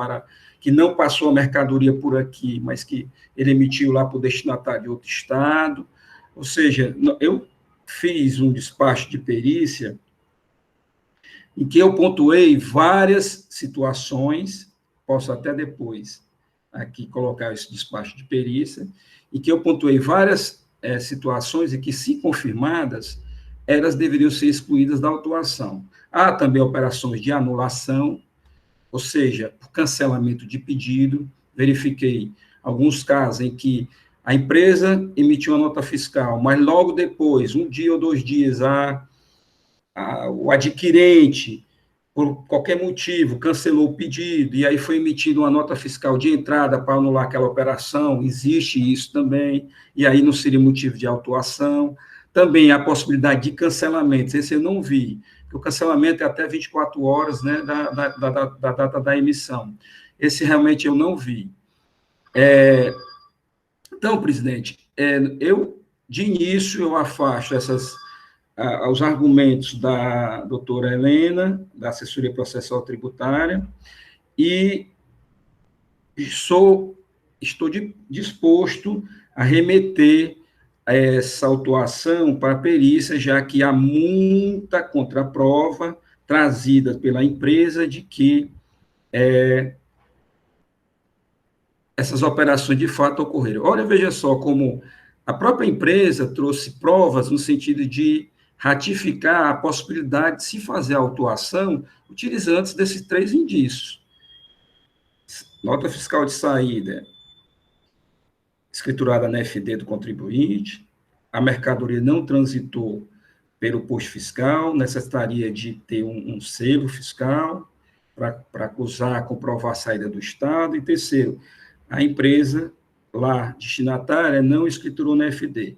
que não passou a mercadoria por aqui, mas que ele emitiu lá para o destinatário de outro estado. Ou seja, eu fiz um despacho de perícia em que eu pontuei várias situações, posso até depois aqui colocar esse despacho de perícia, em que eu pontuei várias situações e que, se confirmadas, elas deveriam ser excluídas da autuação. Há também operações de anulação, ou seja, por cancelamento de pedido. Verifiquei alguns casos em que a empresa emitiu uma nota fiscal, mas logo depois, 1 dia ou 2 dias, o adquirente, por qualquer motivo, cancelou o pedido, e aí foi emitida uma nota fiscal de entrada para anular aquela operação. Existe isso também, e aí não seria motivo de autuação. Também a possibilidade de cancelamento, esse eu não vi, porque o cancelamento é até 24 horas, né, da data da emissão. Esse realmente eu não vi. Então, presidente, de início, eu afasto os argumentos da doutora Helena, da assessoria processual tributária, e estou disposto a remeter essa autuação para a perícia, já que há muita contraprova trazida pela empresa de que essas operações de fato ocorreram. Olha, veja só como a própria empresa trouxe provas no sentido de ratificar a possibilidade de se fazer a autuação utilizando desses 3 indícios. Nota fiscal de saída, escriturada na FD do contribuinte, a mercadoria não transitou pelo posto fiscal, necessitaria de ter um selo fiscal para acusar, comprovar a saída do Estado, e terceiro, a empresa lá, destinatária, não escriturou na FD.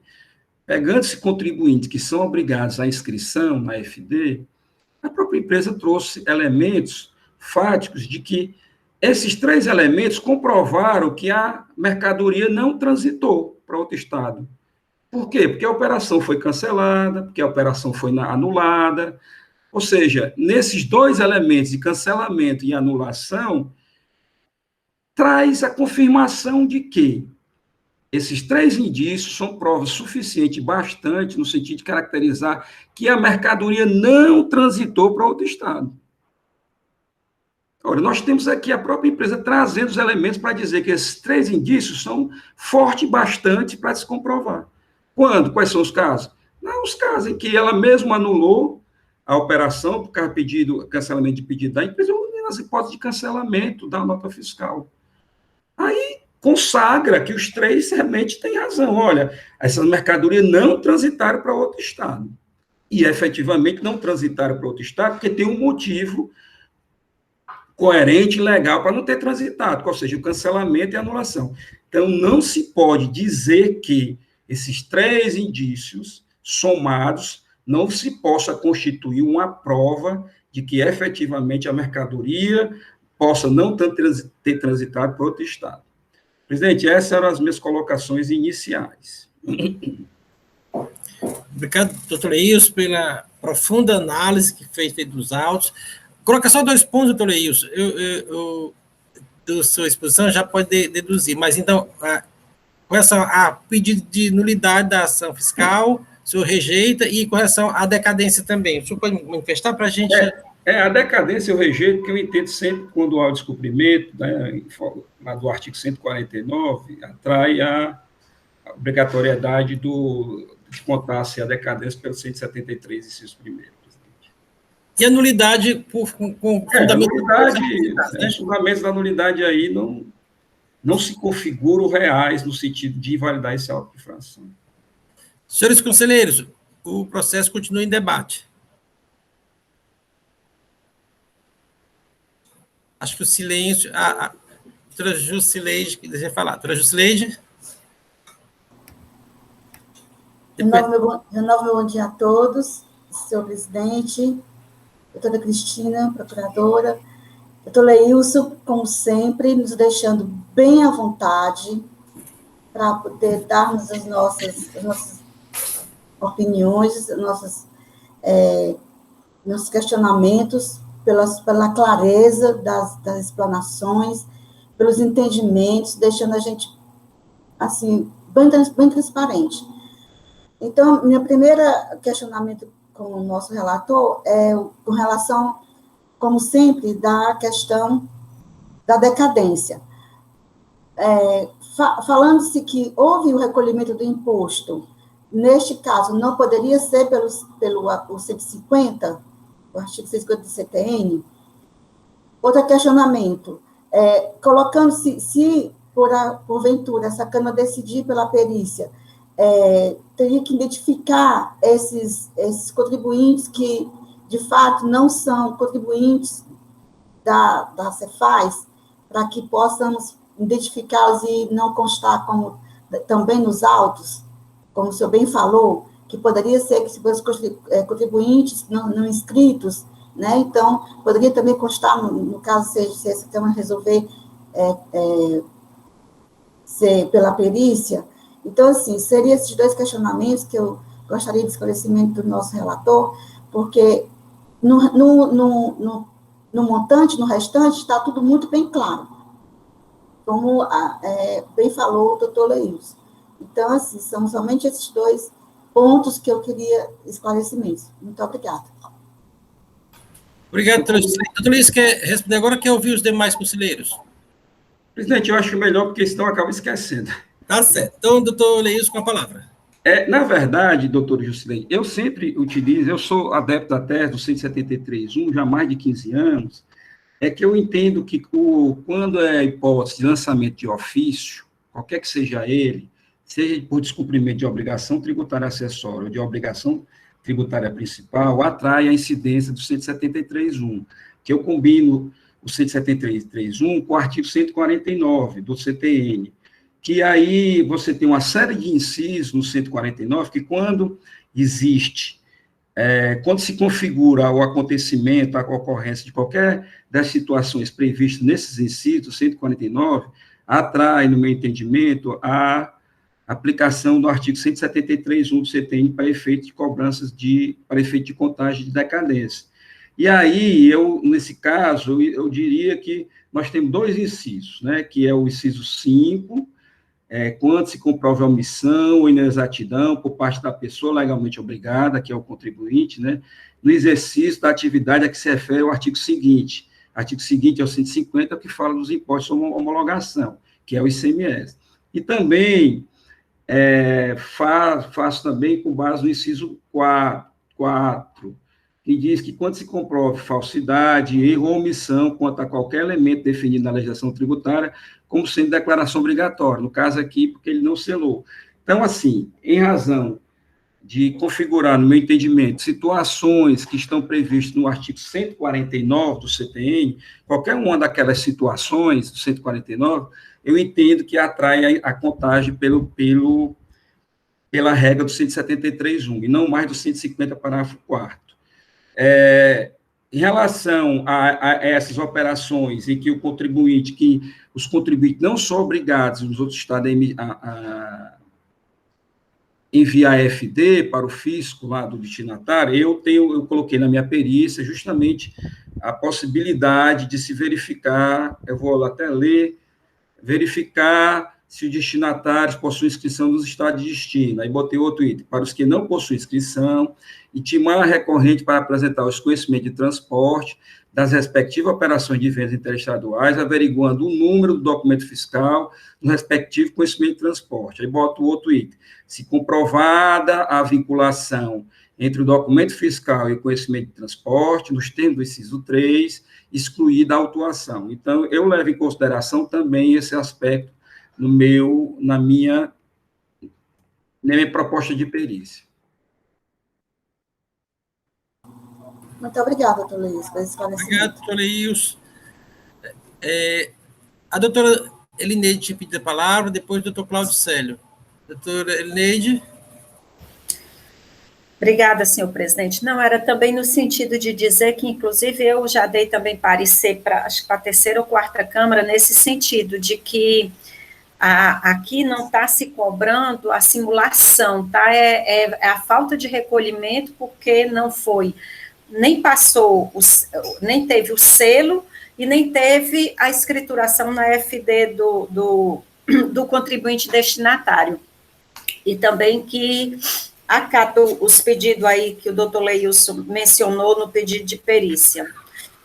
Pegando-se contribuintes que são obrigados à inscrição na FD, a própria empresa trouxe elementos fáticos de que esses 3 elementos comprovaram que a mercadoria não transitou para outro Estado. Por quê? Porque a operação foi cancelada, porque a operação foi anulada. Ou seja, nesses 2 elementos de cancelamento e anulação, traz a confirmação de que esses 3 indícios são provas suficientes, bastante, no sentido de caracterizar que a mercadoria não transitou para outro Estado. Ora, nós temos aqui a própria empresa trazendo os elementos para dizer que esses 3 indícios são fortes bastante para se comprovar. Quando? Quais são os casos? Não, os casos em que ela mesma anulou a operação por causa do cancelamento de pedido da empresa, ou nas hipóteses de cancelamento da nota fiscal. Aí consagra que os 3 realmente têm razão. Olha, essas mercadorias não transitaram para outro Estado. E, efetivamente, não transitaram para outro Estado porque tem um motivo coerente e legal para não ter transitado, ou seja, o cancelamento e a anulação. Então, não se pode dizer que esses 3 indícios somados não se possa constituir uma prova de que, efetivamente, a mercadoria possa não ter transitado para outro Estado. Presidente, essas eram as minhas colocações iniciais. Obrigado, doutor Leilson, pela profunda análise que fez dos autos. Coloca só 2 pontos, doutor Leilson. Da sua exposição já pode deduzir, mas então, com relação a pedido de nulidade da ação fiscal, o senhor rejeita, e com relação à decadência também. O senhor pode manifestar para a gente? A decadência eu rejeito, porque eu entendo sempre quando há o descumprimento, né, lá do artigo 149, atrai a obrigatoriedade de contar-se a decadência pelo 173, inciso 1º. E a nulidade com fundamento... Os fundamentos da nulidade aí não se configuram reais no sentido de invalidar esse auto de infração. Senhores conselheiros, o processo continua em debate. Acho que o silêncio... A doutora Jusileide, que deseja falar. Doutora Jusileide? Renovo meu bom dia a todos, senhor presidente, doutora Cristina, procuradora, doutor Leilson, como sempre, nos deixando bem à vontade para poder darmos as nossas opiniões, nossos questionamentos, pela clareza das explanações, pelos entendimentos, deixando a gente, assim, bem transparente. Então, meu primeiro questionamento com o nosso relator é com relação, como sempre, da questão da decadência. Falando-se que houve o recolhimento do imposto, neste caso, não poderia ser pelo 150, o artigo 150 do CTN. Outro questionamento, colocando-se, se porventura essa Câmara decidir pela perícia, teria que identificar esses contribuintes que, de fato, não são contribuintes da Cefaz, para que possamos identificá-los e não constar como também nos autos, como o senhor bem falou, que poderia ser que se fossem contribuintes não inscritos, né? Então, poderia também constar, no caso, se essa Câmara resolver ser pela perícia. Então, assim, seriam esses 2 questionamentos que eu gostaria de esclarecimento do nosso relator, porque no montante, no restante, está tudo muito bem claro. como bem falou o doutor Leils. Então, assim, são somente esses dois pontos que eu queria esclarecimento. Muito obrigada. Obrigado, doutor Leils. Doutor Leils, quer responder agora, quer ouvir os demais conselheiros? Presidente, eu acho melhor, porque senão eu acabo esquecendo. Tá certo. Então, doutor Leils, com a palavra. Na verdade, doutor Jusilei, eu sempre utilizo, eu sou adepto da tese do 173.1, já há mais de 15 anos, é que eu entendo que quando é hipótese de lançamento de ofício, qualquer que seja ele, seja por descumprimento de obrigação tributária acessória ou de obrigação tributária principal, atrai a incidência do 173.1, que eu combino o 173.1 com o artigo 149 do CTN, que aí você tem uma série de incisos no 149, que quando existe, quando se configura o acontecimento, a ocorrência de qualquer das situações previstas nesses incisos, 149, atrai, no meu entendimento, a aplicação do artigo 173.1 do CTN para efeito de cobranças para efeito de contagem de decadência. E aí, nesse caso, eu diria que nós temos dois incisos, né, que é o inciso 5, quando se comprova a omissão ou inexatidão por parte da pessoa legalmente obrigada, que é o contribuinte, né, no exercício da atividade a que se refere o artigo seguinte. O artigo seguinte é o 150, que fala dos impostos de homologação, que é o ICMS. E também faço também com base no inciso 4, que diz que quando se comprove falsidade, erro ou omissão quanto a qualquer elemento definido na legislação tributária, como sendo declaração obrigatória, no caso aqui, porque ele não selou. Então, assim, em razão de configurar, no meu entendimento, situações que estão previstas no artigo 149 do CTN, qualquer uma daquelas situações do 149, eu entendo que atrai a contagem pela regra do 173.1, e não mais do 150, parágrafo 4º. Em relação a essas operações em que os contribuintes não são obrigados, nos outros estados, a enviar FD para o fisco lá do destinatário, eu coloquei na minha perícia justamente a possibilidade de se verificar, eu vou até ler, verificar se os destinatários possuem inscrição nos estados de destino. Aí botei outro item, para os que não possuem inscrição, intimar a recorrente para apresentar os conhecimentos de transporte das respectivas operações de vendas interestaduais, averiguando o número do documento fiscal do respectivo conhecimento de transporte. Aí boto outro item. Se comprovada a vinculação entre o documento fiscal e o conhecimento de transporte, nos termos do inciso 3, excluída a autuação. Então, eu levo em consideração também esse aspecto na minha proposta de perícia. Muito obrigada, doutor Leils, pelo esclarecimento. Obrigado, doutor Leils. A doutora Elineide tinha pedido a palavra, depois o doutor Cláudio Célio. Doutora Elineide. Obrigada, senhor presidente. Não, era também no sentido de dizer que, inclusive, eu já dei também parecer para a terceira ou quarta Câmara, nesse sentido, de que aqui não está se cobrando a simulação, tá? É a falta de recolhimento, porque não foi, nem passou, nem teve o selo e nem teve a escrituração na FD do contribuinte destinatário. E também que acato os pedidos aí que o doutor Leilson mencionou no pedido de perícia.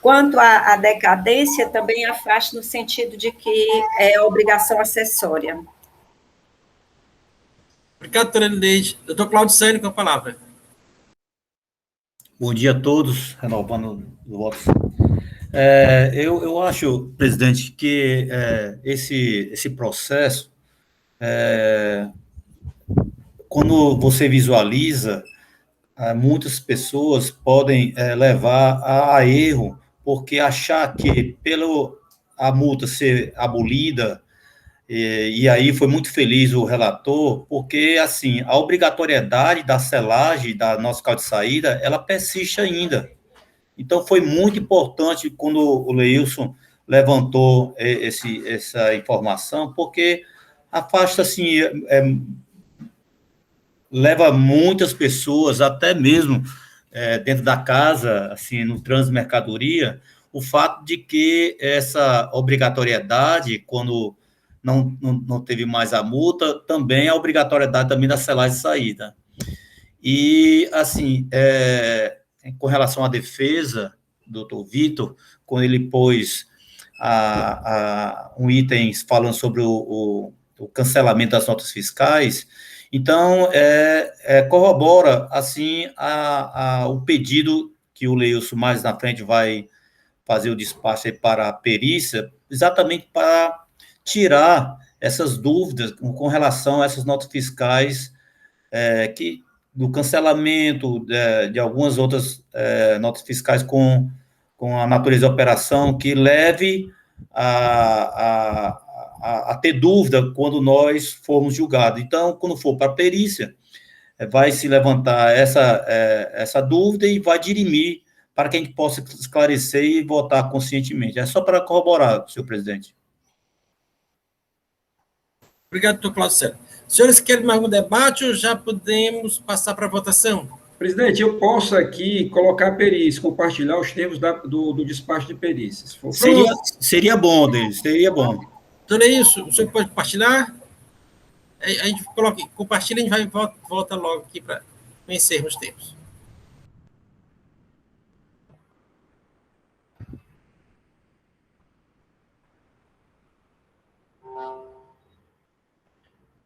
Quanto à decadência, também afasta no sentido de que é obrigação acessória. Obrigado, doutora Elineide. Doutor Cláudio Célio, com a palavra. Bom dia a todos, renovando os votos. Eu acho, presidente, que esse processo, quando você visualiza, muitas pessoas podem levar a erro, porque achar que a multa ser abolida, e aí foi muito feliz o relator, porque, assim, a obrigatoriedade da selagem da nossa causa de saída, ela persiste ainda. Então, foi muito importante quando o Leilson levantou essa informação, porque afasta, assim, leva muitas pessoas, até mesmo dentro da casa, assim, no trânsito de mercadoria, o fato de que essa obrigatoriedade, quando não teve mais a multa, também a obrigatoriedade também da selagem de saída. E, assim, com relação à defesa, doutor Vitor, quando ele pôs um item falando sobre o cancelamento das notas fiscais, então, corrobora, assim, o pedido que o Leilson mais na frente vai fazer o despacho aí para a perícia, exatamente para tirar essas dúvidas com relação a essas notas fiscais, do cancelamento de algumas outras notas fiscais com a natureza da operação, que leve a ter dúvida quando nós formos julgados. Então, quando for para a perícia, vai se levantar essa dúvida e vai dirimir para que a gente possa esclarecer e votar conscientemente. É só para corroborar, senhor presidente. Obrigado, doutor Cláudio Célio. Senhores, querem mais um debate ou já podemos passar para a votação? Presidente, eu posso aqui colocar a perícia, compartilhar os termos do despacho de perícia. Se for Seria bom, Denis, seria bom. Então é isso, o senhor pode compartilhar? A gente compartilha e a gente volta logo aqui para conhecermos os termos.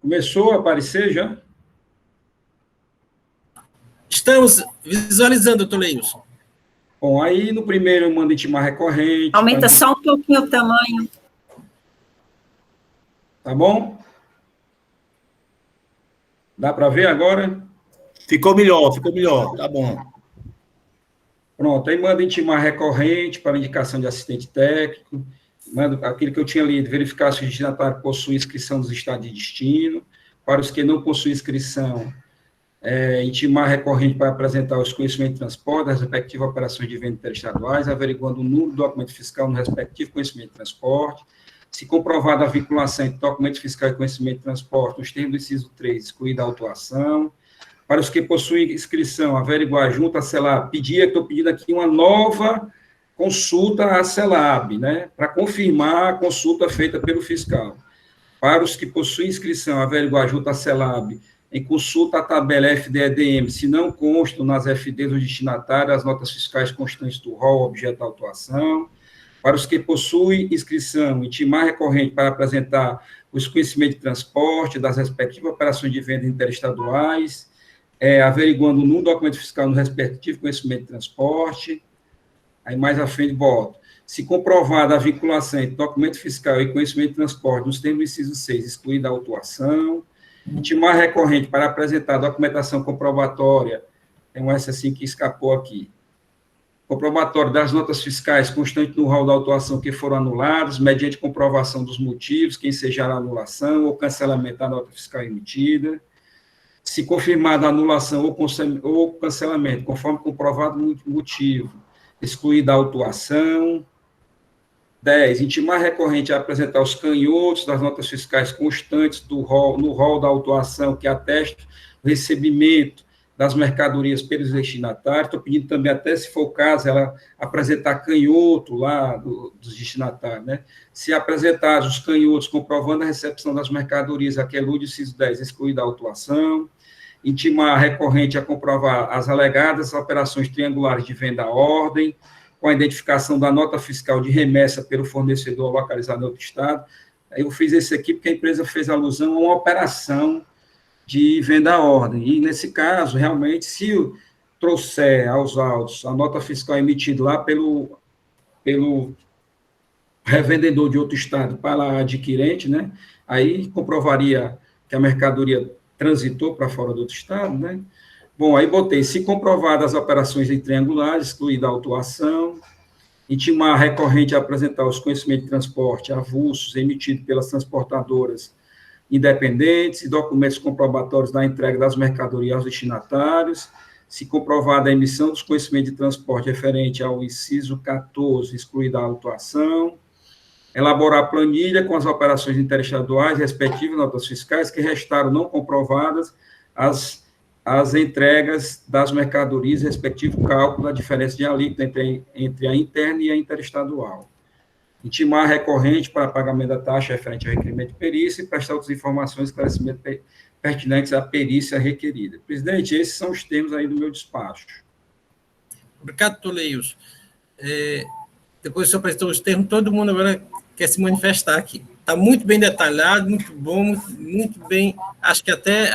Começou a aparecer já? Estamos visualizando, doutor Leilson. Bom, aí no primeiro eu mando intimar recorrente. Aumenta só um pouquinho o tamanho. Tá bom? Dá para ver agora? Ficou melhor, tá bom. Pronto, aí manda intimar recorrente para indicação de assistente técnico, manda aquilo que eu tinha lido, verificar se o destinatário possui inscrição dos estados de destino, para os que não possuem inscrição, intimar recorrente para apresentar os conhecimentos de transporte das respectivas operações de venda interestaduais, averiguando o número do documento fiscal no respectivo conhecimento de transporte, se comprovada a vinculação entre documento fiscal e conhecimento de transporte, nos termos do inciso 3, excluída a autuação. Para os que possuem inscrição, averiguar junto à CELAB, estou pedindo aqui uma nova consulta à CELAB, né, para confirmar a consulta feita pelo fiscal. Para os que possuem inscrição, averiguar junto à CELAB, em consulta à tabela FD-EDM, se não constam nas FDs do destinatário as notas fiscais constantes do rol objeto da autuação. Para os que possuem inscrição, intimar recorrente para apresentar os conhecimentos de transporte das respectivas operações de venda interestaduais, averiguando no documento fiscal no respectivo conhecimento de transporte. Aí mais à frente boto. Se comprovada a vinculação entre documento fiscal e conhecimento de transporte nos termos do inciso 6, excluída a autuação. Intimar recorrente para apresentar documentação comprobatória, tem um S assim que escapou aqui. Comprobatório das notas fiscais constantes no rol da autuação que foram anuladas, mediante comprovação dos motivos que ensejaram a anulação ou cancelamento da nota fiscal emitida. Se confirmada a anulação ou cancelamento, conforme comprovado no motivo, excluída a autuação. 10. Intimar recorrente a apresentar os canhotos das notas fiscais constantes no rol da autuação que atestam o recebimento das mercadorias pelos destinatários. Estou pedindo também, até se for o caso, ela apresentar canhoto lá dos destinatários, né? Se apresentar os canhotos comprovando a recepção das mercadorias, aqui elude o inciso 10, excluída a autuação. Intimar recorrente a comprovar as alegadas operações triangulares de venda à ordem, com a identificação da nota fiscal de remessa pelo fornecedor localizado em outro estado. Eu fiz esse aqui porque a empresa fez alusão a uma operação de venda à ordem. E, nesse caso, realmente, se trouxer aos autos a nota fiscal emitida lá pelo revendedor de outro estado para a adquirente, né, aí comprovaria que a mercadoria transitou para fora do outro estado, né? Bom, aí botei, se comprovadas as operações em triangulares, excluída a autuação, intimar recorrente a apresentar os conhecimentos de transporte avulsos emitidos pelas transportadoras independentes e documentos comprobatórios da entrega das mercadorias aos destinatários, se comprovada a emissão dos conhecimentos de transporte referente ao inciso 14, excluída a autuação, elaborar planilha com as operações interestaduais, respectivas notas fiscais que restaram não comprovadas as entregas das mercadorias, respectivo cálculo da diferença de alíquota entre a interna e a interestadual. intimar a recorrente para pagamento da taxa referente ao requerimento de perícia e prestar outras informações e esclarecimentos pertinentes à perícia requerida. Presidente, esses são os termos aí do meu despacho. Obrigado, doutor Leilson. Depois que o senhor apresentou os termos, todo mundo agora quer se manifestar aqui. Está muito bem detalhado, muito bom, muito bem. Acho que até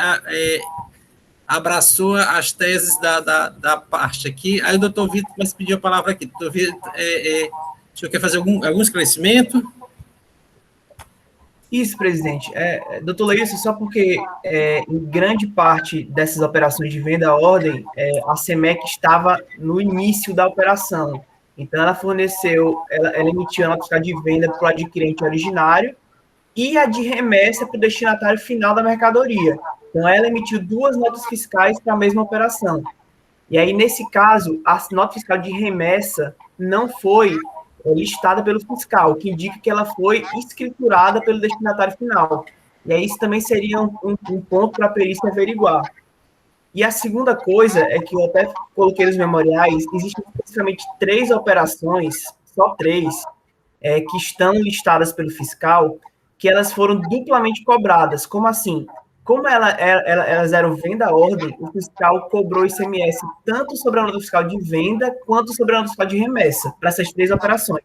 abraçou as teses da parte aqui. Aí o doutor Vitor vai pedir a palavra aqui. Doutor Vitor, o senhor quer fazer algum esclarecimento? Isso, presidente. Doutor Leilson, só porque em grande parte dessas operações de venda à ordem, a CEMEC estava no início da operação. Então, ela emitiu a nota fiscal de venda para o adquirente originário e a de remessa para o destinatário final da mercadoria. Então, ela emitiu 2 notas fiscais para a mesma operação. E aí, nesse caso, a nota fiscal de remessa não foi listada pelo fiscal, o que indica que ela foi escriturada pelo destinatário final. E aí, isso também seria um ponto para a perícia averiguar. E a segunda coisa é que eu até coloquei nos memoriais, existem especificamente 3 operações, só 3, que estão listadas pelo fiscal, que elas foram duplamente cobradas. Como assim? Como elas eram venda à ordem, o fiscal cobrou ICMS tanto sobre a nota fiscal de venda quanto sobre a nota fiscal de remessa, para essas 3 operações.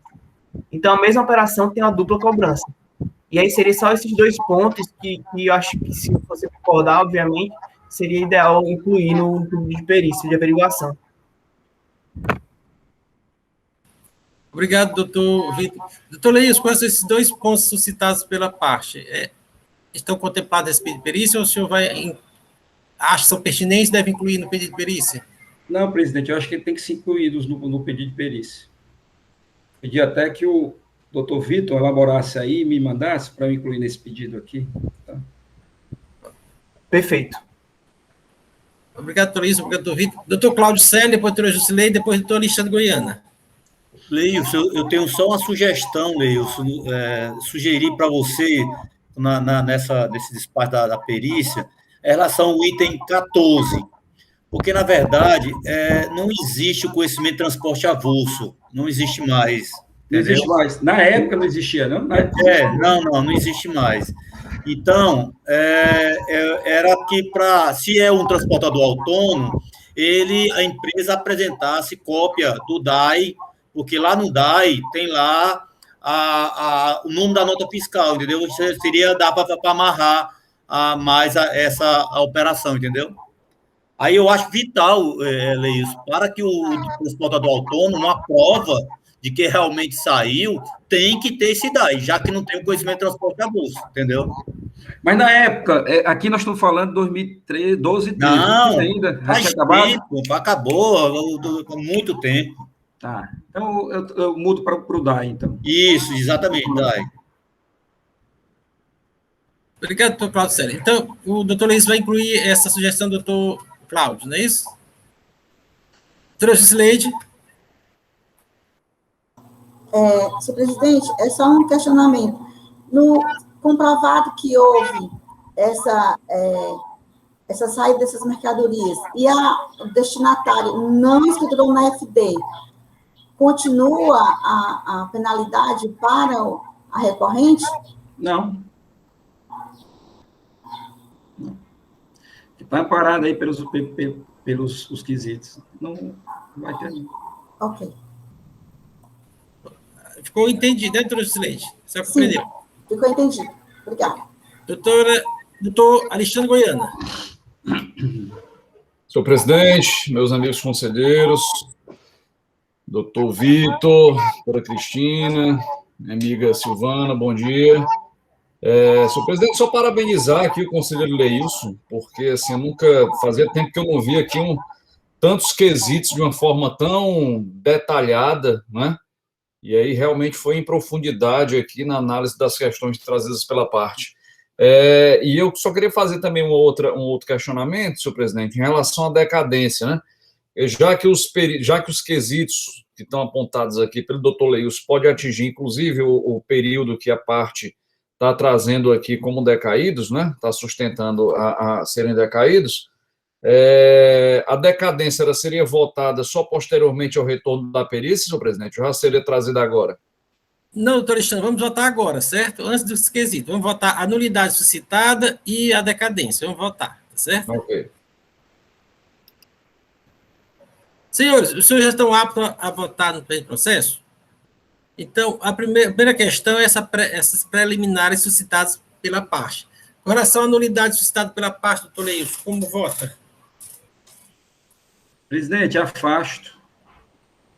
Então, a mesma operação tem uma dupla cobrança. E aí, seria só esses 2 pontos que eu acho que, se você concordar, obviamente, seria ideal incluir no estudo de perícia, de averiguação. Obrigado, doutor Vitor. Doutor Leilson, quais são esses 2 pontos suscitados pela parte? Estão contemplados nesse pedido de perícia ou o senhor acha que são pertinentes e deve incluir no pedido de perícia? Não, presidente, eu acho que ele tem que ser incluídos no pedido de perícia. Pedi até que o doutor Vitor elaborasse aí e me mandasse para eu incluir nesse pedido aqui. Tá? Perfeito. Obrigado, doutor Leilson. Obrigado, doutor Vitor. Doutor Cláudio Sérgio, depois doutor Jusilei, depois doutor Alexandre Goiana. Leilson, eu tenho só uma sugestão, Leilson, sugerir para você, nesse despacho da perícia, em relação ao item 14, porque, na verdade, não existe o conhecimento de transporte avulso, não existe mais. Não existe mais. Na época não existia, não? Não existe mais. Então, era que, se é um transportador autônomo, a empresa apresentasse cópia do DAI, porque lá no DAI tem lá o número da nota fiscal, entendeu? Dá para amarrar essa operação, entendeu? Aí eu acho vital, Leilson, para que o transportador autônomo, a prova de que realmente saiu, tem que ter esse DAI, já que não tem o conhecimento de transporte avulso, entendeu? Mas na época, aqui nós estamos falando de 2013, 12 e 13. Não, ainda faz tempo, acabou há muito tempo. Tá, então eu mudo para o DAI, então. Isso, exatamente, DAI. Obrigado, doutor Cláudio Sérgio. Então, o doutor Leilson vai incluir essa sugestão do doutor Cláudio, não é isso? Doutora Gisleide? Senhor presidente, é só um questionamento. Comprovado que houve essa saída dessas mercadorias e o destinatário não escriturou na FD, continua a penalidade para a recorrente? Não. Está amparado aí pelos os quesitos. Não vai ter. Ok. Ficou entendido, né, doutora Gisleide? Você compreendeu? Sim, ficou entendido. Obrigada. Doutor Alexandre Goiana. Senhor presidente, meus amigos conselheiros, doutor Vitor, doutora Cristina, minha amiga Silvana, bom dia. Senhor presidente, só parabenizar aqui o conselheiro Leilson, porque assim, fazia tempo que eu não via aqui tantos quesitos de uma forma tão detalhada, né? E aí realmente foi em profundidade aqui na análise das questões trazidas pela parte. E eu só queria fazer também um outro questionamento, senhor presidente, em relação à decadência, né? Já que os quesitos que estão apontados aqui pelo doutor Leilson pode atingir, inclusive, o período que a parte está trazendo aqui como decaídos, né? Está sustentando a serem decaídos. A decadência seria votada só posteriormente ao retorno da perícia, senhor presidente? Já seria trazida agora? Não, doutor Alexandre, vamos votar agora, certo? Antes dos quesitos. Vamos votar a nulidade suscitada e a decadência. Vamos votar, tá certo? Ok. Senhores, os senhores já estão aptos a votar no processo? Então, a primeira questão é essas preliminares suscitadas pela parte. Com relação à nulidade suscitada pela parte, doutor Leilson, como vota? Presidente, afasto,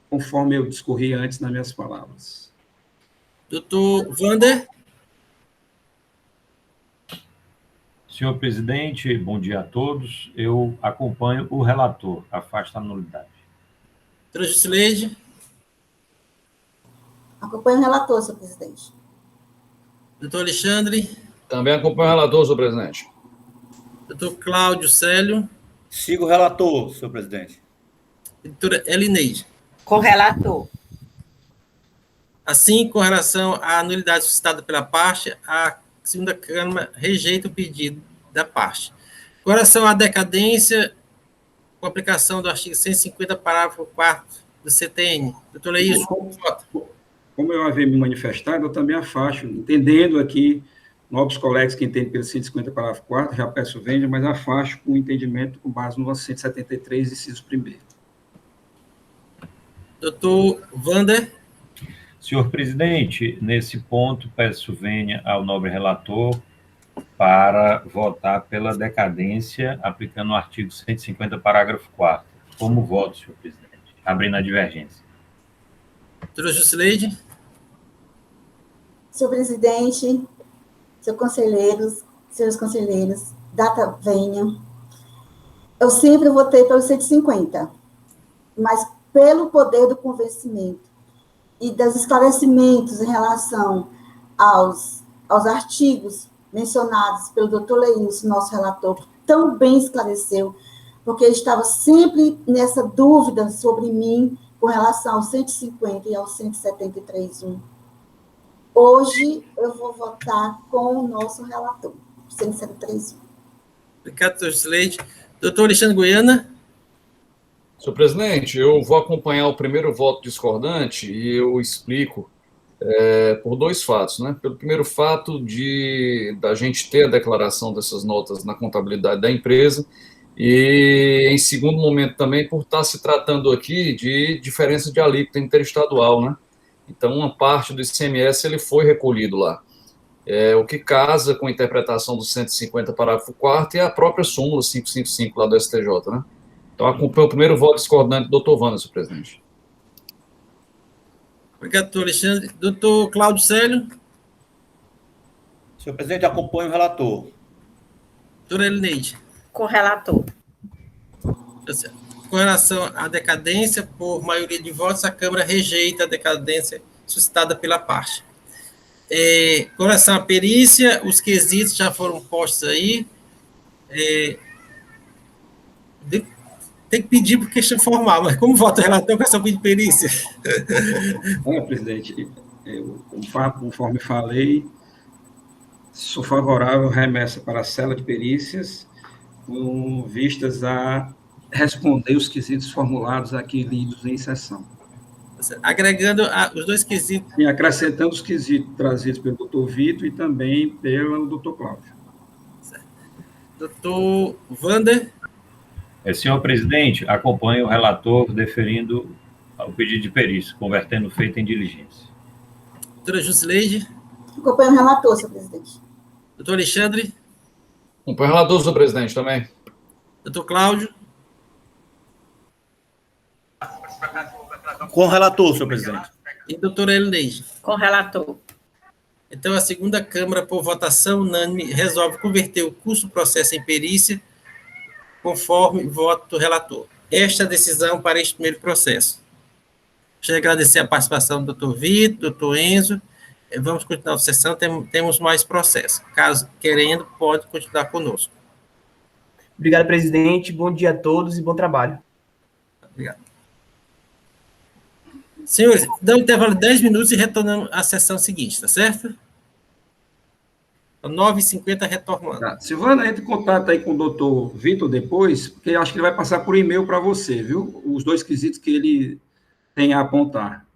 conforme eu discorri antes nas minhas palavras. Doutor Wander? Senhor presidente, bom dia a todos. Eu acompanho o relator, afasto a nulidade. Doutora Jusileide? Acompanho o relator, senhor presidente. Doutor Alexandre? Também acompanho o relator, senhor presidente. Doutor Cláudio Célio? Sigo o relator, senhor presidente. Doutora Elineide? Correlator. Assim, com relação à nulidade suscitada pela parte, a segunda Câmara rejeita o pedido da parte. Com relação à decadência, com aplicação do artigo 150, parágrafo 4º do CTN. Doutor Leilson, como vota? Como eu havia me manifestado, eu também afasto, entendendo aqui, novos colegas que entendem pelo 150, parágrafo 4º, já peço vênia, mas afasto com o entendimento com base no 173, inciso 1º. Doutor Wander? Senhor presidente, nesse ponto, peço vênia ao nobre relator para votar pela decadência, aplicando o artigo 150, parágrafo 4º. Como voto, senhor presidente? Abrindo a divergência. Doutora Jusileide? Senhor presidente, senhores conselheiros, data venha. Eu sempre votei pelo 150, mas pelo poder do convencimento e dos esclarecimentos em relação aos artigos mencionados pelo doutor Leilson, nosso relator, que tão bem esclareceu, porque ele estava sempre nessa dúvida sobre mim com relação ao 150 e ao 173.1. Hoje, eu vou votar com o nosso relator, 173.1. Obrigado, doutor Jusileide. Doutor Alexandre Goiana? Senhor presidente, eu vou acompanhar o primeiro voto discordante e eu explico por dois fatos, né? Pelo primeiro fato da gente ter a declaração dessas notas na contabilidade da empresa e, em segundo momento, também por estar se tratando aqui de diferença de alíquota interestadual, né? Então, uma parte do ICMS ele foi recolhido lá. O que casa com a interpretação do 150, parágrafo 4º e a própria súmula 555 lá do STJ, né? Então, acompanho o primeiro voto discordante do doutor Wander, senhor presidente. Obrigado, doutor Alexandre. Doutor Cláudio Célio? Senhor presidente, acompanho o relator. Doutora Elineide? Correlator. Com relação à decadência, por maioria de votos, a Câmara rejeita a decadência suscitada pela parte. Com relação à perícia, os quesitos já foram postos aí. Tem que pedir por questão formal, mas como vota o relator com essa de perícia? Presidente, conforme falei, sou favorável à remessa para a cela de perícias, com vistas a responder os quesitos formulados aqui lidos em sessão. Agregando os dois quesitos. E acrescentando os quesitos trazidos pelo doutor Vitor e também pelo doutor Cláudio. Certo. Doutor Wander? Senhor presidente, acompanho o relator deferindo o pedido de perícia, convertendo o feito em diligência. Doutora Jusileide? Acompanho o relator, senhor presidente. Doutor Alexandre? Acompanho o relator, senhor presidente, também. Doutor Cláudio? Com o relator, senhor presidente. E doutora Elineide? Correlator. Então, a segunda Câmara, por votação unânime, resolve converter o curso do processo em perícia, conforme o voto do relator. Esta é a decisão para este primeiro processo. Quero agradecer a participação do doutor Vitor, doutor Enzo. Vamos continuar a sessão, temos mais processos. Caso querendo, pode continuar conosco. Obrigado, presidente. Bom dia a todos e bom trabalho. Obrigado. Senhores, dá um intervalo de 10 minutos e retornamos à sessão seguinte, tá certo? 9h50 retornando. Tá. Silvana, entre em contato aí com o doutor Vitor depois, porque eu acho que ele vai passar por e-mail para você, viu? Os dois quesitos que ele tem a apontar.